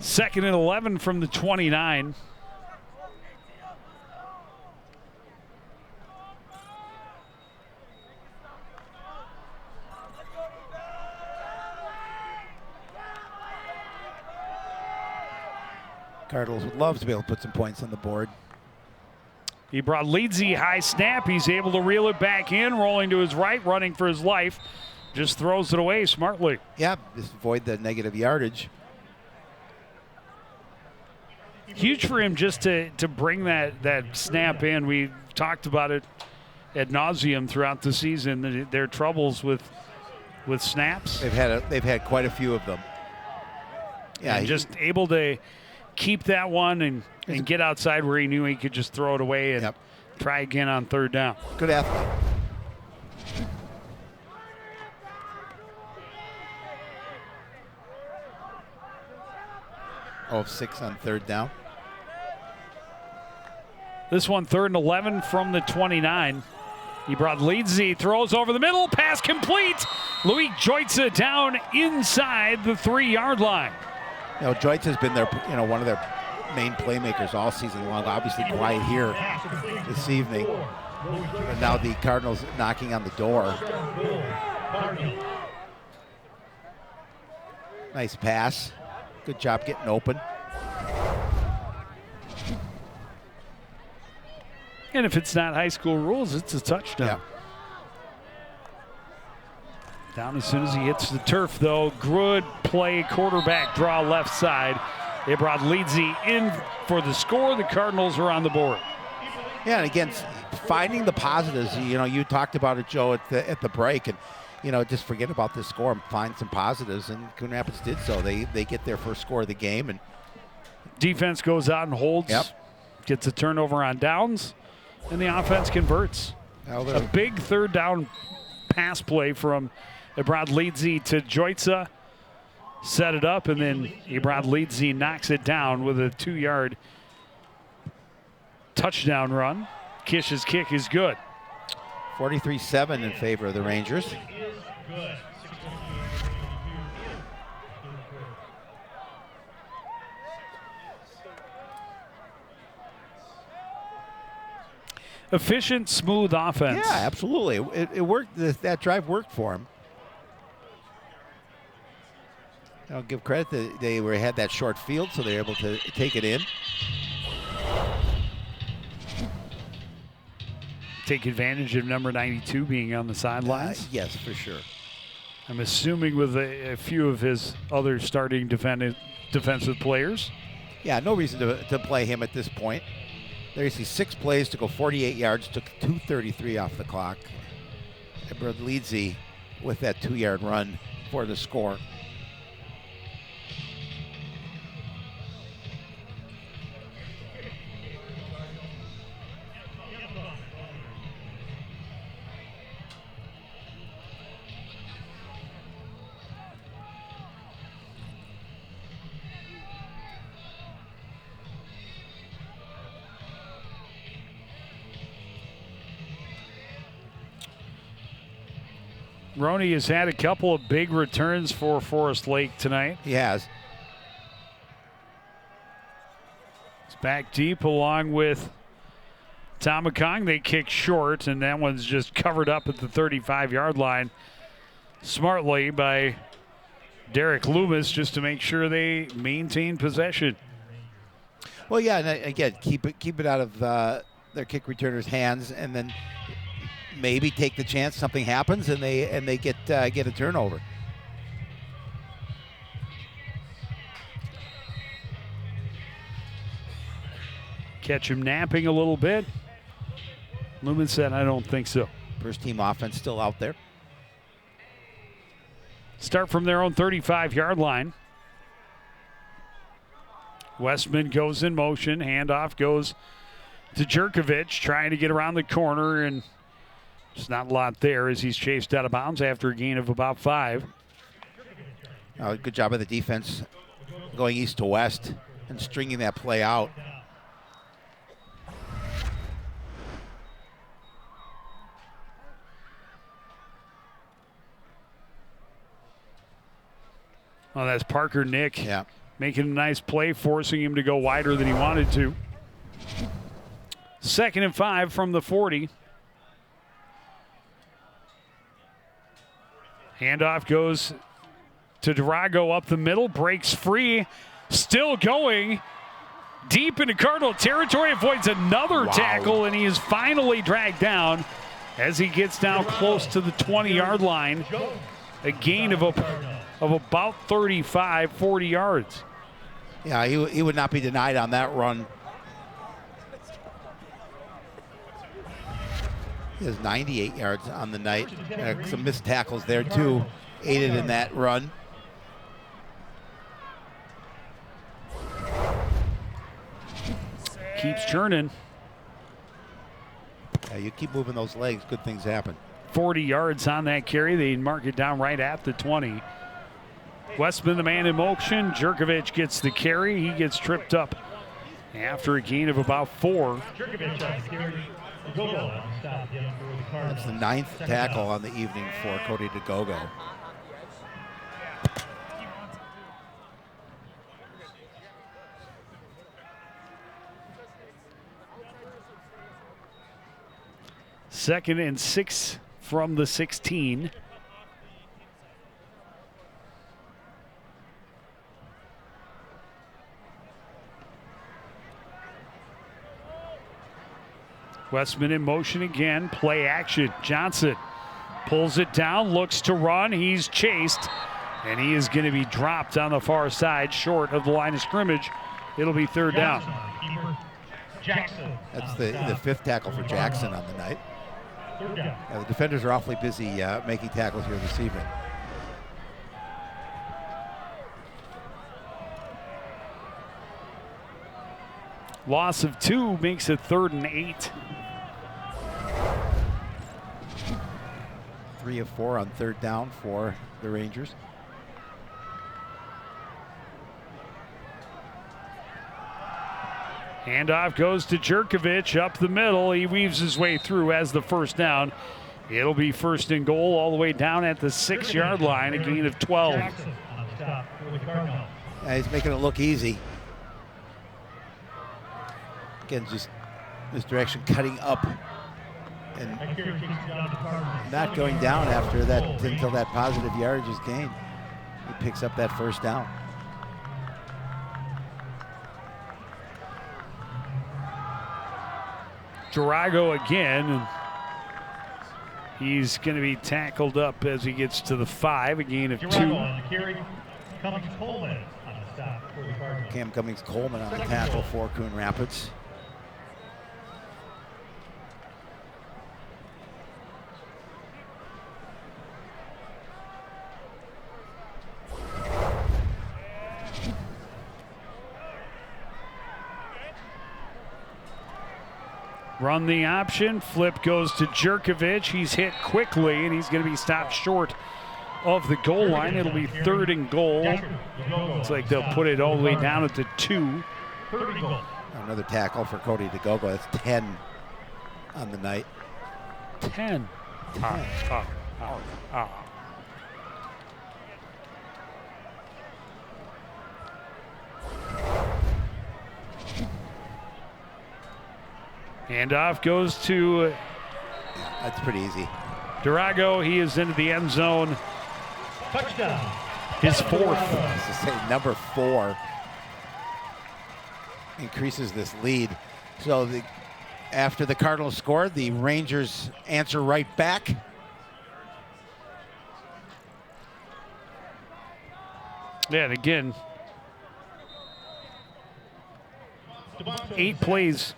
2nd and 11 from the 29. Cardinals would love to be able to put some points on the board. He brought Leedsy high snap. He's able to reel it back in, rolling to his right, running for his life. Just throws it away smartly. Yeah, just avoid the negative yardage. Huge for him just to bring that snap in. We've talked about it ad nauseum throughout the season. Their troubles with snaps. They've had quite a few of them. Yeah, and just able to keep that one and get outside where he knew he could just throw it away and try again on 3rd down. Good athlete. Oh, 6 on 3rd down. This one 3rd and 11 from the 29. He brought Leedsy, throws over the middle, pass complete. Loic Joitza down inside the 3-yard line. You know, Joitza has been one of their main playmakers all season long. Obviously quiet here this evening. And now the Cardinals knocking on the door. Nice pass. Good job getting open. And if it's not high school rules, it's a touchdown. Down as soon as he hits the turf, though. Good play, quarterback draw left side. Ibradlidze in for the score. The Cardinals are on the board. Yeah, and again, finding the positives. You know, you talked about it, Joe, at the break, and you know, just forget about this score and find some positives. And Coon Rapids did so. They get their first score of the game, and defense goes out and holds. Yep. Gets a turnover on downs, and the offense converts. A big third down pass play from Ibradlidze to Joitza. Set it up, and then Ibradlidze knocks it down with a 2-yard touchdown run. Kish's kick is good. 43-7 in favor of the Rangers. Efficient, smooth offense. Yeah, absolutely. It worked. That drive worked for him. I'll give credit that they had that short field, so they're able to take it in. Take advantage of number 92 being on the sidelines. Yes, for sure. I'm assuming with a few of his other starting defensive players. Yeah, no reason to play him at this point. There you see 6 plays to go 48 yards, took 2:33 off the clock. Ibradlidze with that 2-yard run for the score. Roney has had a couple of big returns for Forest Lake tonight. He has. It's back deep along with Tamakong. They kick short, and that one's just covered up at the 35-yard line smartly by Derek Loomis just to make sure they maintain possession. Well, yeah, and again, keep it out of their kick returners' hands, and then maybe take the chance something happens and they get a turnover. Catch him napping a little bit. Lumen said, I don't think so. First team offense still out there. Start from their own 35-yard line. Westman goes in motion. Handoff goes to Jerkovic, trying to get around the corner, and just not a lot there as he's chased out of bounds after a gain of about 5. Good job of the defense going east to west and stringing that play out. Oh, that's Parker Nick. Yeah. Making a nice play, forcing him to go wider than he wanted to. 2nd and 5 from the 40. Handoff goes to Durago up the middle, breaks free, still going deep into Cardinal territory, avoids another tackle, and he is finally dragged down as he gets down close to the 20-yard line. A gain of about 35, 40 yards. Yeah, he would not be denied on that run. He has 98 yards on the night. Some missed tackles there, too, aided in that run. Keeps churning. Yeah, you keep moving those legs, good things happen. 40 yards on that carry. They mark it down right at the 20. Westman, the man in motion. Jerkovic gets the carry. He gets tripped up after a gain of about 4. That's the 9th tackle on the evening for Cody DeGogo. Second and 6 from the 16. Westman in motion again. Play action. Johnson pulls it down, looks to run. He's chased And he is going to be dropped on the far side, short of the line of scrimmage. It'll be third down. Jackson. That's the fifth tackle for Jackson on the night. Third down. The defenders are awfully busy making tackles here this evening. Loss of 2 makes it 3rd and 8. 3 of 4 on third down for the Rangers. Handoff goes to Jerkovich up the middle. He weaves his way through as the first down. It'll be 1st and goal all the way down at the 6-yard line, a gain of 12. Jackson on the stop for the Cardinals. Yeah, he's making it look easy. Again, just this direction, cutting up and That carry takes it down to Cardinals. not going down after that until that positive yardage is gained. He picks up that first down. Drago again, and he's going to be tackled up as he gets to the 5, a gain of 2. Gerardo on the carry. Cummings Coleman on the stop for the Cardinals. Cam Cummings-Coleman on the tackle for Coon Rapids. Run the option. Flip goes to Jerkovich. He's hit quickly, and he's going to be stopped short of the goal line. It'll be 3rd and goal. Looks like they'll put it all the way down at the 2. 3rd and goal. Another tackle for Cody DeGogo. That's 10 on the night. 10. Handoff goes to That's pretty easy. Drago. He is into the end zone. Touchdown. His 4th. As to say, number 4 increases this lead. So after the Cardinals scored, the Rangers answer right back. Yeah, and again, 8 plays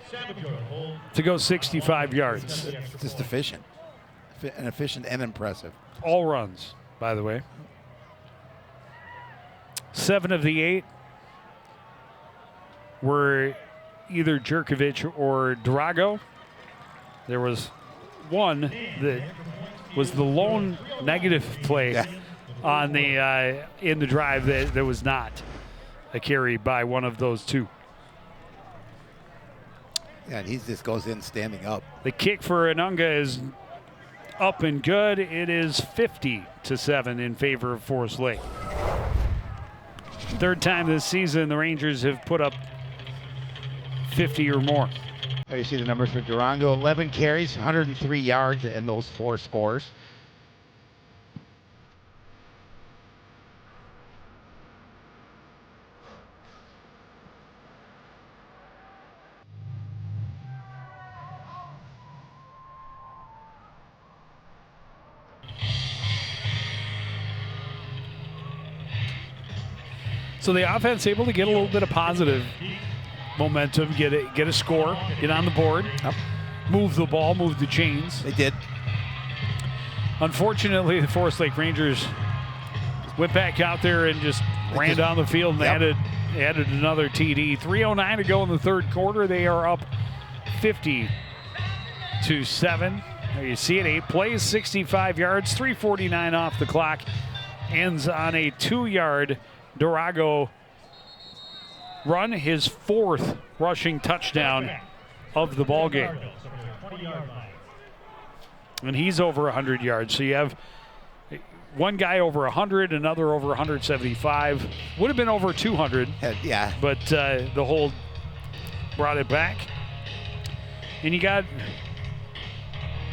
to go 65 yards. Just efficient. And efficient and impressive. All runs, by the way. 7 of the 8 were either Jerkovich or Drago. There was one that was the lone negative play on the in the drive that was not a carry by one of those 2. Yeah, and he just goes in standing up. The kick for Anunga is up and good. It is 50-7 in favor of Forest Lake. 3rd time this season the Rangers have put up 50 or more. There you see the numbers for Durango. 11 carries, 103 yards, and those 4 scores. So the offense able to get a little bit of positive momentum, get a score, get on the board, move the ball, move the chains. They did. Unfortunately, the Forest Lake Rangers went back out there and just ran down the field and added another TD. 3:09 to go in the 3rd quarter. They are up 50-7. There you see it, 8 plays, 65 yards, 3:49 off the clock. Ends on a 2-yard Durago run, his 4th rushing touchdown of the ball game. And he's over 100 yards. So you have one guy over 100, another over 175. Would have been over 200. Yeah. But the hold brought it back. And you got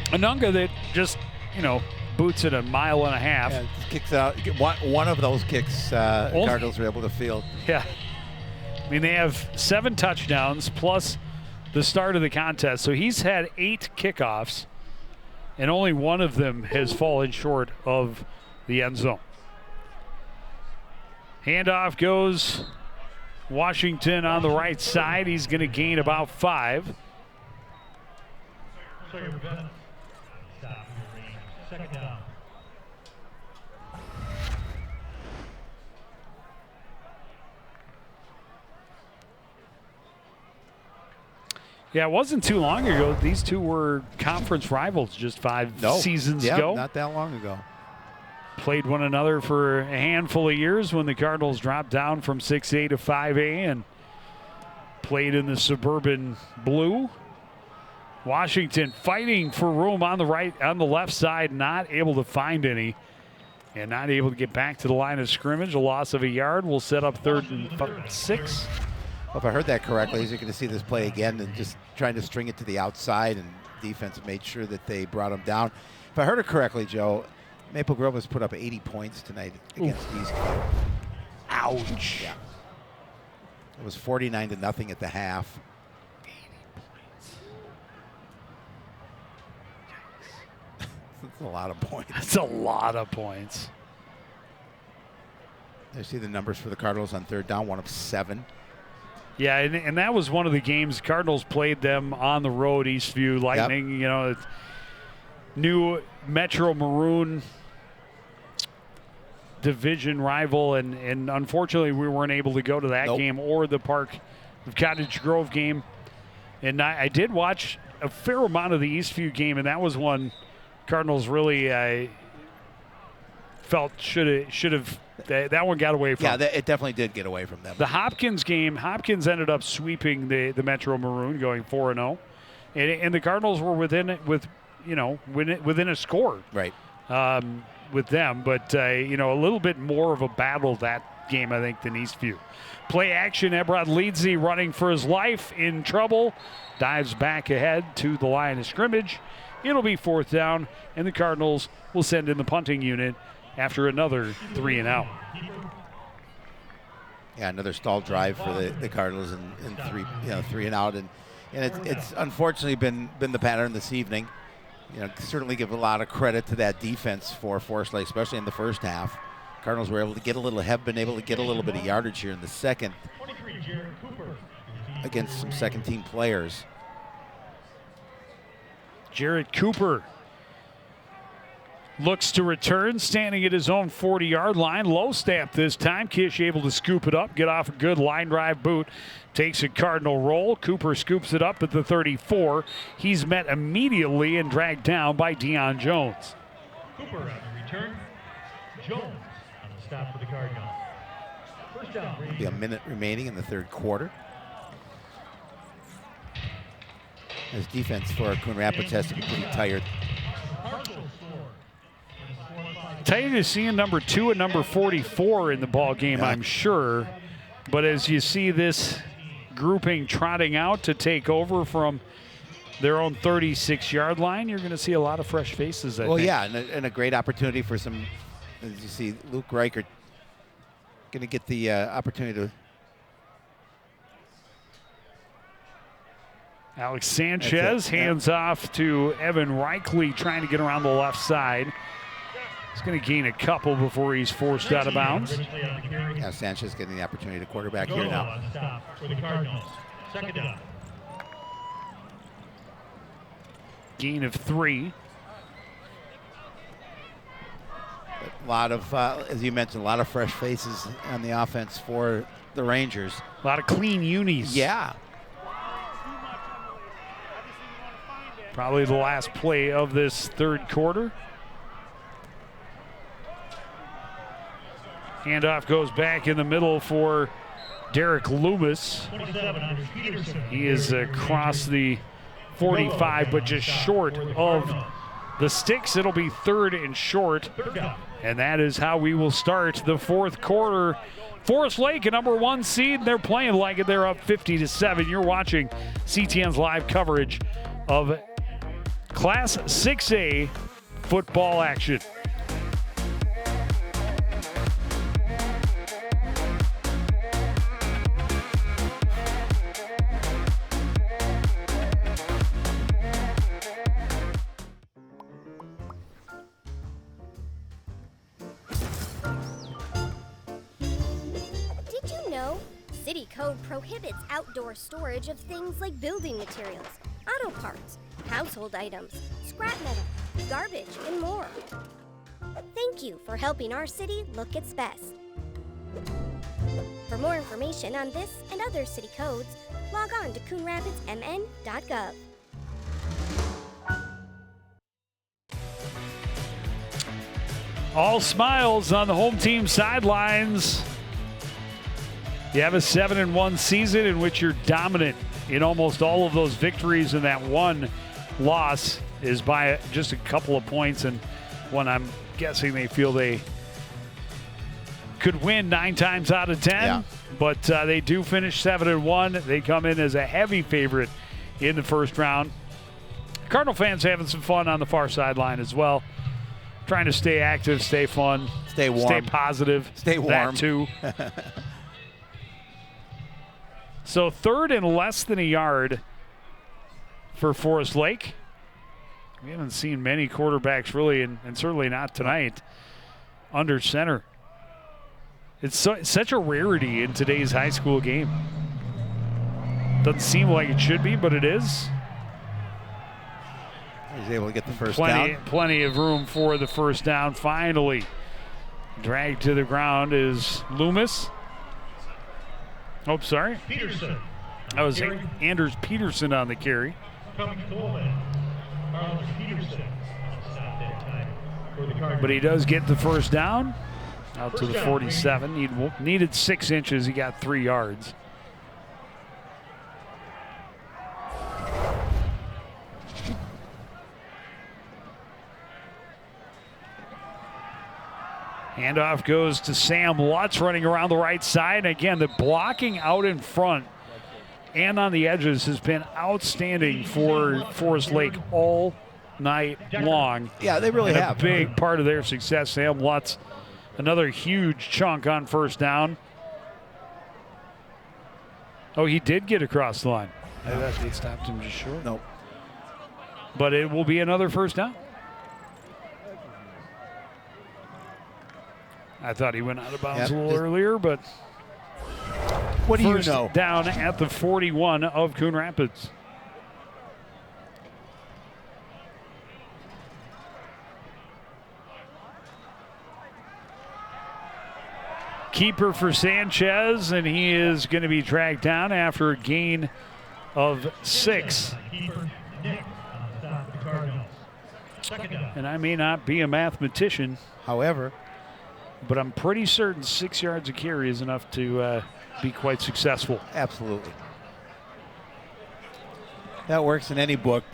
Anunga that just, boots it 1.5 miles. Yeah, kicks out. One of those kicks, Cardinals were able to field. Yeah. I mean, they have 7 touchdowns plus the start of the contest. So he's had 8 kickoffs, and only one of them has fallen short of the end zone. Handoff goes Washington on the right side. He's going to gain about 5. Sawyer Bennett. Stop your range. Second down. Yeah, it wasn't too long ago. These two were conference rivals just 5 seasons ago. Not that long ago. Played one another for a handful of years when the Cardinals dropped down from 6A to 5A and played in the suburban blue. Washington fighting for room on the left side, not able to find any and not able to get back to the line of scrimmage. A loss of a yard will set up 3rd and 6. Well, if I heard that correctly, you're going to see this play again and just trying to string it to the outside, and defense made sure that they brought him down. If I heard it correctly, Joe, Maple Grove has put up 80 points tonight against Eastview. Ouch. Yeah. It was 49-0 at the half. 80 points. That's a lot of points. That's a lot of points. I see the numbers for the Cardinals on 3rd down, 1 of 7. Yeah, and that was one of the games. Cardinals played them on the road, Eastview Lightning. Yep. You know, new Metro Maroon division rival, and unfortunately we weren't able to go to that game or the Park of Cottage Grove game. And I did watch a fair amount of the Eastview game, and that was one Cardinals really felt should have. That one got away from. Yeah, it definitely did get away from them. The Hopkins game, Hopkins ended up sweeping the Metro Maroon, going 4-0, and the Cardinals were within a score. Right. With them, but a little bit more of a battle that game, I think, than Eastview. Play action. Ebrod Leedsy running for his life, in trouble, dives back ahead to the line of scrimmage. It'll be 4th down, and the Cardinals will send in the punting unit after another 3 and out. Yeah, another stall drive for the Cardinals and 3 and out, and it's unfortunately been the pattern this evening. Certainly give a lot of credit to that defense for Forest Lake, especially in the first half. Cardinals were able to get have been able to get a little bit of yardage here in the second against some second-team players. Jarrett Cooper looks to return, standing at his own 40-yard line. Low snap this time. Kish able to scoop it up, get off a good line drive boot. Takes a Cardinal roll. Cooper scoops it up at the 34. He's met immediately and dragged down by Deion Jones. Cooper on the return. Jones on the stop for the Cardinals. First down. There'll be a minute remaining in the 3rd quarter. As defense for Coon Rapids has to be pretty tired. Tired to seeing number 2 and number 44 in the ball game, I'm sure. But as you see this grouping trotting out to take over from their own 36-yard line, you're going to see a lot of fresh faces, I think. Yeah, and a great opportunity for some, as you see, Luke Reichert going to get the opportunity to. Alex Sanchez hands off to Evan Reichley, trying to get around the left side. He's going to gain a couple before he's forced out of bounds. Yeah, Sanchez getting the opportunity to quarterback here now. Stop for the Cardinals. Second down. Gain of 3. A lot of, as you mentioned, a lot of fresh faces on the offense for the Rangers. A lot of clean unis. Yeah. Probably the last play of this 3rd quarter. Handoff goes back in the middle for Derek Loomis. He is across the 45, but just short of the sticks. It'll be 3rd and short. And that is how we will start the 4th quarter. Forest Lake, a number 1 seed. They're playing like it. They're up 50-7. You're watching CTN's live coverage of Class 6A football action. know? City code prohibits outdoor storage of things like building materials, auto parts, household items, scrap metal, garbage, and more. Thank you for helping our city look its best. For more information on this and other city codes, log on to coonrapidsmn.gov. All smiles on the home team sidelines. You have a 7-1 season in which you're dominant in almost all of those victories, and that one loss is by just a couple of points, and one I'm guessing they feel they could win 9 times out of 10. Yeah. But they do finish 7-1. They come in as a heavy favorite in the first round. Cardinal fans having some fun on the far sideline as well. Trying to stay active, stay fun, Stay warm. stay positive. Stay warm. That too. So 3rd and less than a yard for Forest Lake. We haven't seen many quarterbacks really, and certainly not tonight, under center. It's such a rarity in today's high school game. Doesn't seem like it should be, but it is. He's able to get the first down. Plenty of room for the first down. Finally dragged to the ground is Loomis. Oh, sorry. Peterson. That was Anders Peterson on the carry. Coming Coleman. Carlos Peterson. Stop that time for the Cardinals. But he does get the first down out to the First down, 47. He needed 6 inches. He got 3 yards. Handoff goes to Sam Lutz running around the right side. Again, the blocking out in front and on the edges has been outstanding for Forest Lake all night long. Yeah, they really and have. A big part of their success. Sam Lutz, another huge chunk on first down. Oh, he did get across the line. I thought they stopped him just short. Nope. But it will be another first down. I thought he went out of bounds a little earlier, but what do you first know? down at the 41 of Coon Rapids. Keeper for Sanchez, and he is going to be dragged down after a gain of 6. Keeper Nick on the stop for the Cardinals. Second down. And I may not be a mathematician, However, but I'm pretty certain 6 yards of carry is enough to be quite successful. absolutely. That works in any book.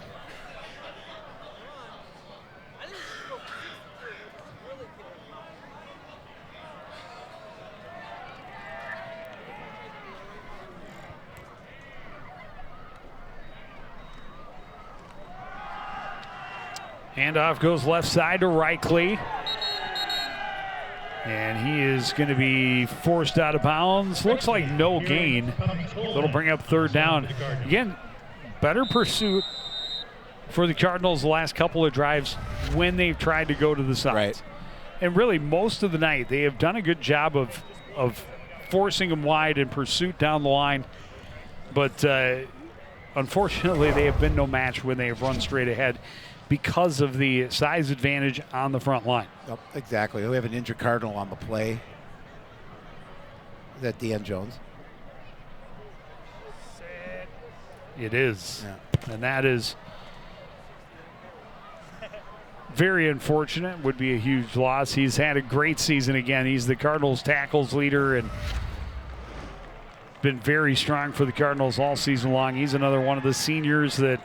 Handoff goes left side to Reichley. And he is going to be forced out of bounds. Looks like no gain. That'll bring up 3rd down. Again, better pursuit for the Cardinals the last couple of drives when they've tried to go to the sides. Right. And really, most of the night, they have done a good job of forcing them wide in pursuit down the line. But unfortunately, they have been no match when they have run straight ahead because of the size advantage on the front line. Yep, exactly. We have an injured Cardinal on the play. Is that Dean Jones? It is. Yeah. And that is very unfortunate. Would be a huge loss. He's had a great season again. He's the Cardinals tackles leader and been very strong for the Cardinals all season long. He's another one of the seniors that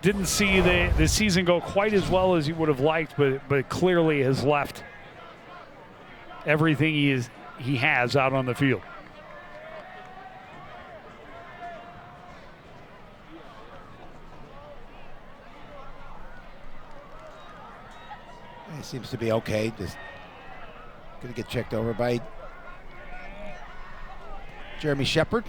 didn't see the season go quite as well as he would have liked, but clearly has left everything he has out on the field. He seems to be okay. Just going to get checked over by Jeremy Shepard.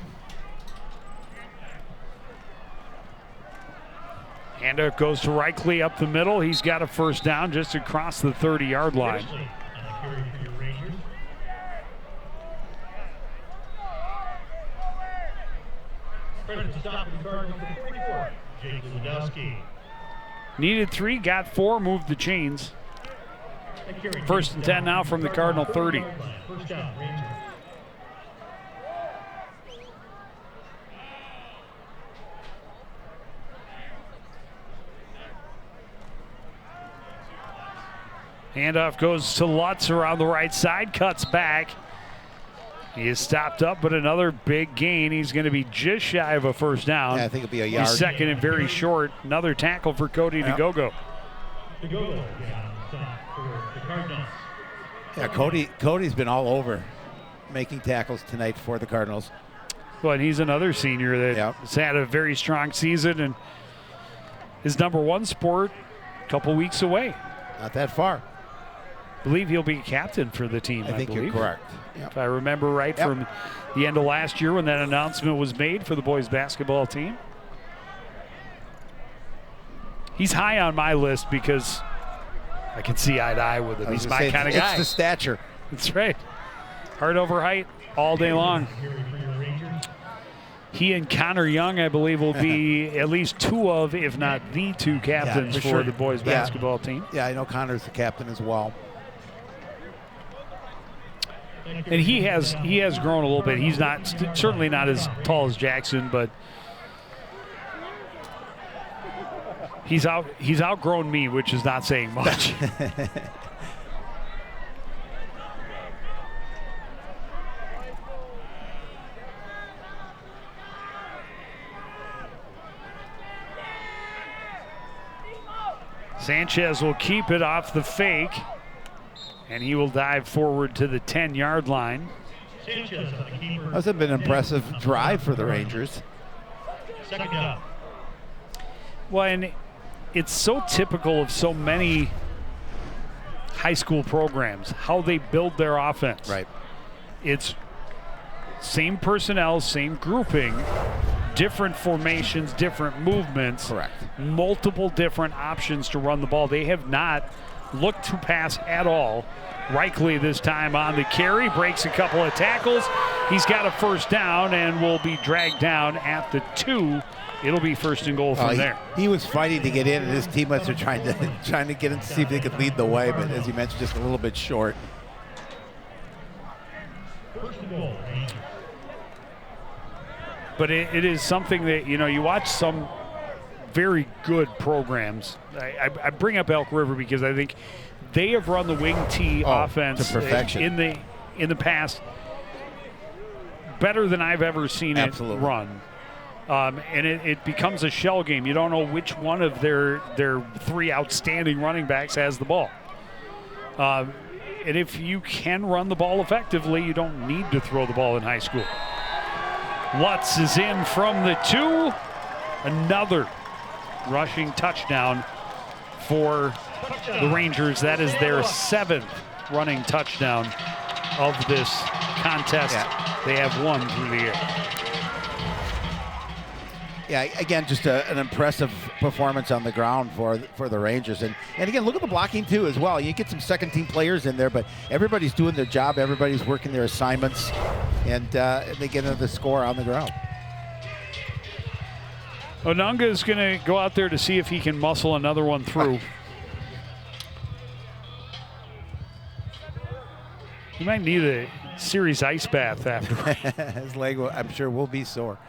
Handoff goes to Reichley up the middle. He's got a first down just across the 30-yard line. Firstly, on the carry for your Rangers. Present to stop for the Cardinals at 44, Jake Lewandowski. Needed 3, got 4, moved the chains. First and 10 now from the Cardinal 30. First down, Rangers. Handoff goes to Lutz around the right side, cuts back. He is stopped up, but another big gain. He's going to be just shy of a first down. Yeah, I think it'll be a yard. He's second and very short. Another tackle for Cody DeGogo. DeGogo, stop for the Cardinals. Yeah, Cody's been all over making tackles tonight for the Cardinals. Well, and he's another senior that has had a very strong season, and his number 1 sport a couple weeks away. Not that far. I believe he'll be captain for the team, I think you're correct. Yep. If I remember right from the end of last year when that announcement was made for the boys basketball team. He's high on my list because I can see eye to eye with him. He's my kind of guy. It's the stature. That's right. Heart over height all day long. He and Connor Young, I believe, will be at least 2 of, if not the 2 captains for the boys basketball team. Yeah, I know Connor's the captain as well. And he has grown a little bit. He's not certainly not as tall as Jackson, but he's outgrown me, which is not saying much. Sanchez will keep it off the fake, and he will dive forward to the 10-yard line. That's been an impressive drive for the Rangers. Second down. Well, and it's so typical of so many high school programs, how they build their offense. Right. It's same personnel, same grouping, different formations, different movements. Correct. Multiple different options to run the ball. They have not looked to pass at all. Reichly this time on the carry, breaks a couple of tackles. He's got a first down and will be dragged down at the 2. It'll be first and goal from there. He was fighting to get in, and his teammates are trying to get in to see if they could lead the way, but as you mentioned, just a little bit short. First and goal. But it is something that, you watch some very good programs. I bring up Elk River because I think they have run the wing T offense to perfection in the past better than I've ever seen it run. And it becomes a shell game. You don't know which one of their 3 outstanding running backs has the ball. And if you can run the ball effectively, you don't need to throw the ball in high school. Lutz is in from the 2. Another rushing touchdown for the Rangers. That is their 7th running touchdown of this contest. They have won through the year. Yeah, again, just an impressive performance on the ground for the Rangers. And again, look at the blocking, too, as well. You get some second-team players in there, but everybody's doing their job. Everybody's working their assignments, and they get another score on the ground. Onunga is going to go out there to see if he can muscle another one through. He might need a serious ice bath after. His leg, I'm sure, will be sore.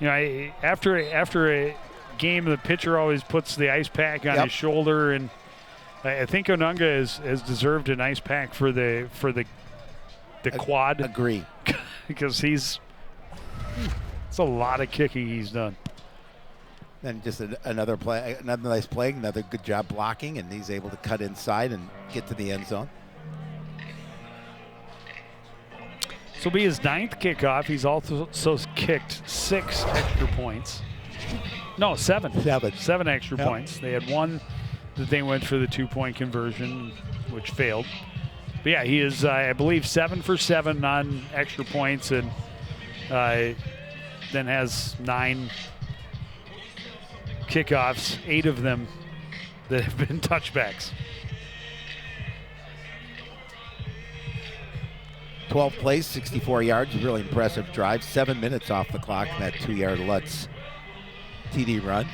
After a game, the pitcher always puts the ice pack on his shoulder, and I think Onunga has deserved an ice pack for the quad. Agree. Because it's a lot of kicking he's done. And just another nice play, another good job blocking, and he's able to cut inside and get to the end zone. This will be his 9th kickoff. He's also kicked 6 extra points. No, 7. 7 extra points. They had 1 that they went for the 2-point conversion, which failed. But yeah, he is, I believe, 7 for 7 on extra points, and then has 9 kickoffs, 8 of them that have been touchbacks. 12 plays, 64 yards, really impressive drive. 7 minutes off the clock in that 2-yard Lutz TD run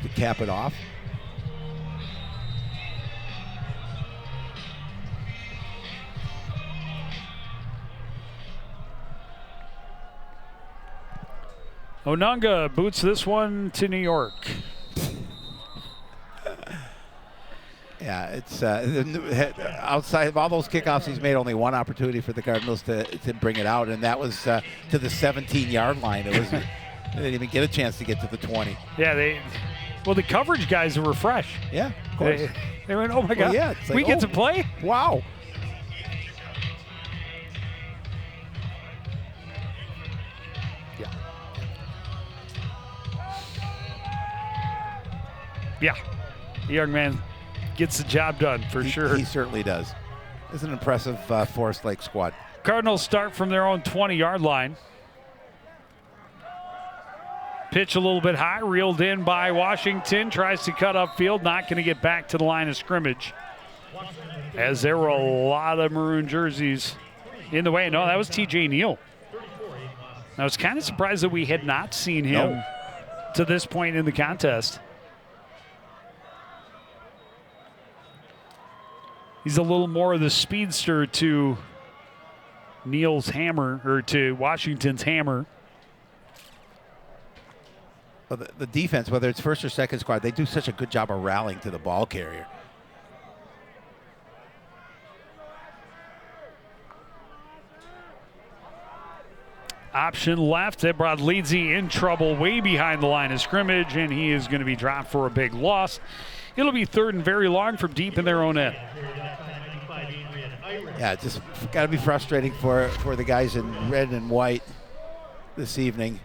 to cap it off. Onunga boots this one to New York. Yeah, it's outside of all those kickoffs he's made, only one opportunity for the Cardinals to bring it out, and that was to the 17-yard line. They didn't even get a chance to get to the 20. Yeah, the coverage guys were fresh. Yeah, of course. They went, oh my God, yeah, it's like, we get to play? Wow. Yeah, the young man gets the job done for sure. He certainly does. It's an impressive Forest Lake squad. Cardinals start from their own 20-yard line. Pitch a little bit high, reeled in by Washington. Tries to cut upfield, not going to get back to the line of scrimmage. As there were a lot of maroon jerseys in the way. No, that was TJ Neal. I was kind of surprised that we had not seen him to this point in the contest. He's a little more of the speedster to Neal's hammer, or to Washington's hammer. Well, the defense, whether it's first or second squad, they do such a good job of rallying to the ball carrier. Option left. That brought Leedsy in trouble way behind the line of scrimmage, and he is going to be dropped for a big loss. It'll be third and very long from deep in their own end. Yeah, it's just got to be frustrating for the guys in red and white this evening,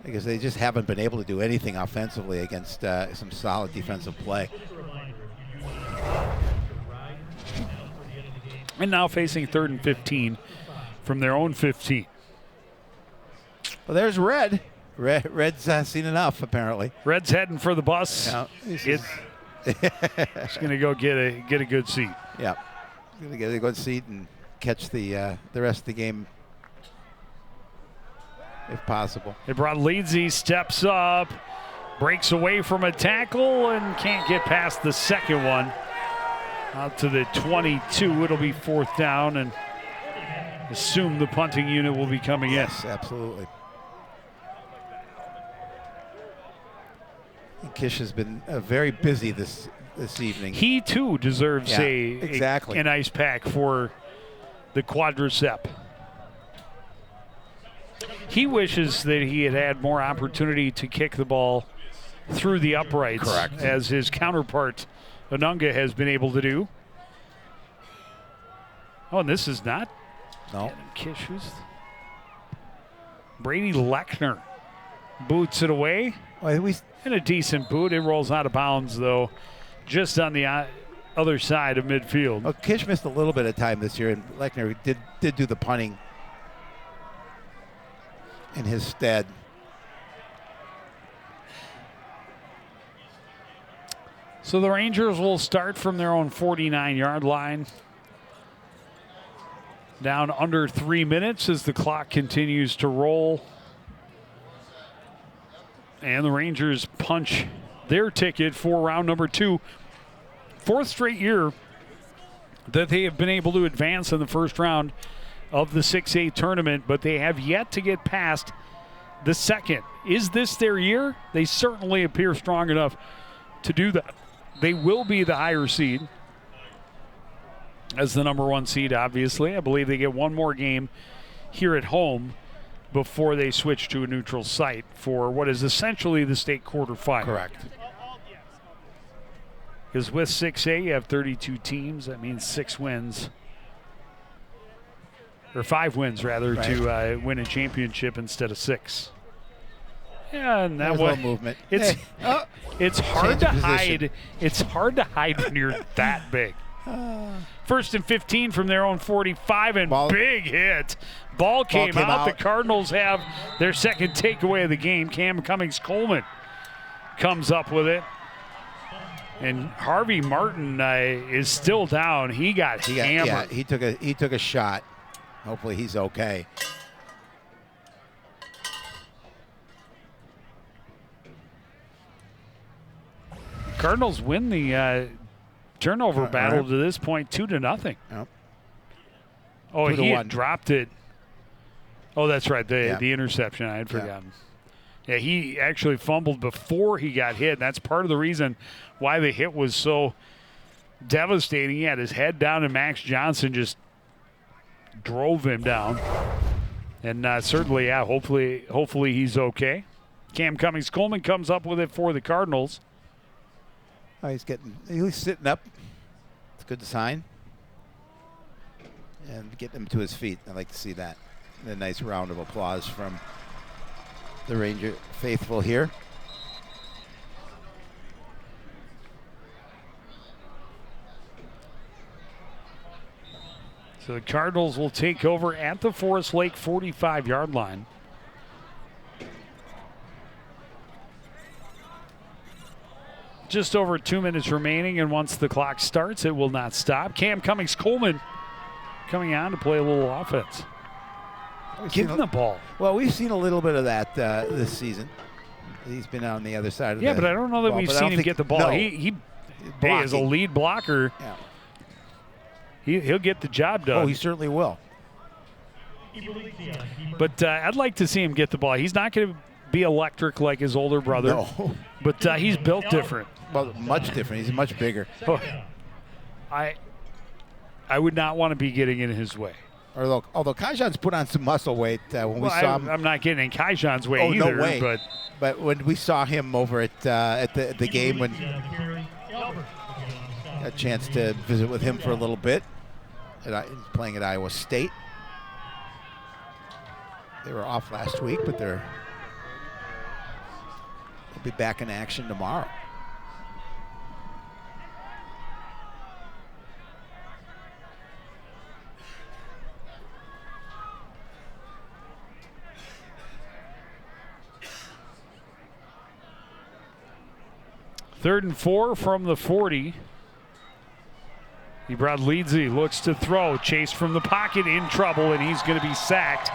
because they just haven't been able to do anything offensively against some solid defensive play. And now facing third and 15 from their own 15. Well, there's Red. Red's seen enough, apparently. Red's heading for the bus. Yeah, He's going to go get a good seat. Yeah, he's going to get a good seat and catch the rest of the game if possible. They brought Leedsy, steps up, breaks away from a tackle, and can't get past the second one. Out to the 22. It'll be fourth down, and assume the punting unit will be coming in. Yes, absolutely. Kish has been very busy this evening. He too deserves exactly an ice pack for the quadricep. He wishes that he had had more opportunity to kick the ball through the uprights, correct, as his counterpart Onunga has been able to do. Oh, and this is not Kish. Brady Lechner boots it away. And a decent boot. It rolls out of bounds, though, just on the other side of midfield. Well, Kish missed a little bit of time this year, and Lechner did do the punting in his stead. So the Rangers will start from their own 49-yard line. Down under 3 minutes as the clock continues to roll. And the Rangers punch their ticket for round number 2. Fourth straight year that they have been able to advance in the first round of the 6A tournament, but they have yet to get past the second. Is this their year? They certainly appear strong enough to do that. They will be the higher seed as the number 1 seed, obviously. I believe they get one more game here at home before they switch to a neutral site for what is essentially the state quarterfinal. Correct. Because with 6A, you have 32 teams. That means 6 wins. Or 5 wins, rather, right, to win a championship instead of 6. Yeah, and that was movement. It's hard to hide. It's hard to hide when you're that big. First and 15 from their own 45, and big hit. Ball came out. The Cardinals have their second takeaway of the game. Cam Cummings-Coleman comes up with it. And Harvey Martin is still down. He got hammered. Yeah, he took a shot. Hopefully he's okay. Cardinals win the turnover battle to this point, 2-0. Yep. Oh, 2-1. he had dropped it. Oh, that's right, the interception. I had forgotten. Yeah, he actually fumbled before he got hit. That's part of the reason why the hit was so devastating. He had his head down, and Max Johnson just drove him down. And certainly, yeah, hopefully he's okay. Cam Cummings-Coleman comes up with it for the Cardinals. Oh, he's sitting up. It's a good sign. And getting him to his feet. I like to see that. And a nice round of applause from the Ranger faithful here. So the Cardinals will take over at the Forest Lake 45-yard line. Just over 2 minutes remaining, and once the clock starts, it will not stop. Cam Cummings-Coleman coming on to play a little offense. Give him the ball. Well, we've seen a little bit of that this season. He's been on the other side of but I don't know that we've seen him get the ball. No. He is a lead blocker. Yeah. He'll get the job done. Oh, he certainly will. But I'd like to see him get the ball. He's not going to be electric like his older brother. No. But he's built different. Well, much different. He's much bigger. Oh, I would not want to be getting in his way. Although Kaijan's put on some muscle weight when we saw him. I'm not getting in Kaijan's way either. No way. But when we saw him over at the game, when a chance to visit with him for a little bit, playing at Iowa State. They were off last week, but they'll be back in action tomorrow. Third and 4 from the 40. Leedsy looks to throw. Chase from the pocket, in trouble, and he's going to be sacked.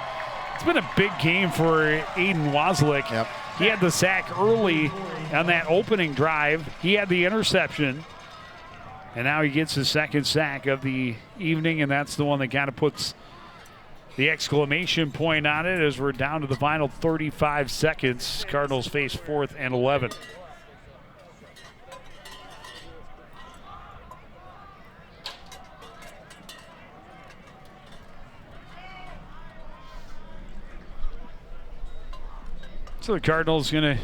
It's been a big game for Aiden Waslick. Yep. He had the sack early on that opening drive. He had the interception. And now he gets his second sack of the evening, and that's the one that kind of puts the exclamation point on it as we're down to the final 35 seconds. Cardinals face 4th and 11. So the Cardinals going to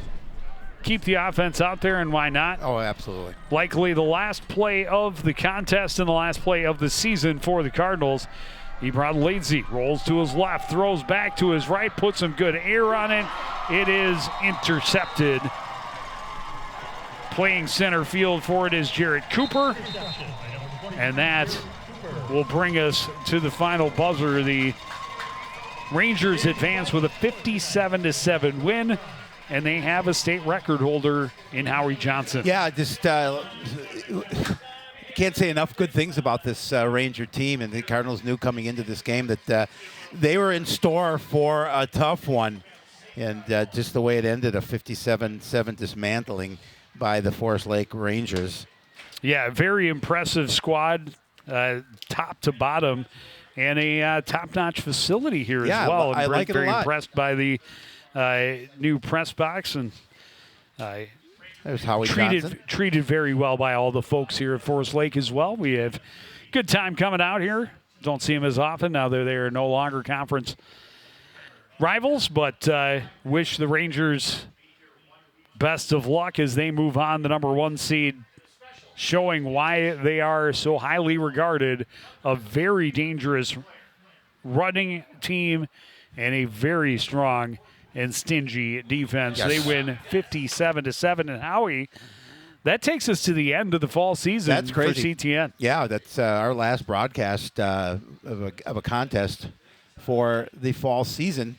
keep the offense out there, and why not? Oh, absolutely. Likely the last play of the contest and the last play of the season for the Cardinals. Leedsy rolls to his left, throws back to his right, puts some good air on it. It is intercepted. Playing center field for it is Jarrett Cooper. And that will bring us to the final buzzer. The Rangers advance with a 57-7 win, and they have a state record holder in Howie Johnson. Yeah, just can't say enough good things about this Ranger team, and the Cardinals knew coming into this game that they were in store for a tough one, and just the way it ended, a 57-7 dismantling by the Forest Lake Rangers. Yeah, very impressive squad, top to bottom. And a top-notch facility here as well. I like it a lot. Very impressed by the new press box, and there's Howie Johnson. Treated very well by all the folks here at Forest Lake as well. We have good time coming out here. Don't see them as often now. They're no longer conference rivals, but wish the Rangers best of luck as they move on. The number 1 seed, showing why they are so highly regarded, a very dangerous running team and a very strong and stingy defense. Yes. They win 57-7. And Howie, that takes us to the end of the fall season. That's crazy. For CTN. Yeah, that's our last broadcast of a contest for the fall season.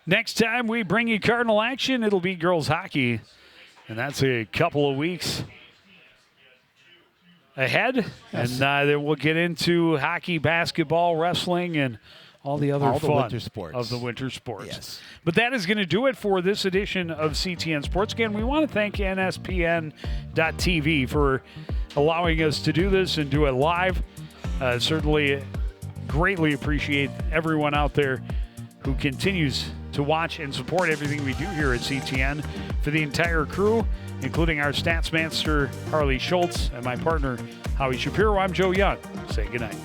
Next time we bring you Cardinal action, it'll be girls hockey, and that's a couple of weeks ahead. Yes. And then we'll get into hockey, basketball, wrestling, and all the other All the fun winter sports. of the winter sports. Yes. But that is going to do it for this edition of CTN Sports. Again, we want to thank NSPN.TV for allowing us to do this and do it live. Certainly greatly appreciate everyone out there who continues to watch and support everything we do here at CTN. For the entire crew, including our stats master, Harley Schultz, and my partner, Howie Shapiro, I'm Joe Young. Say goodnight.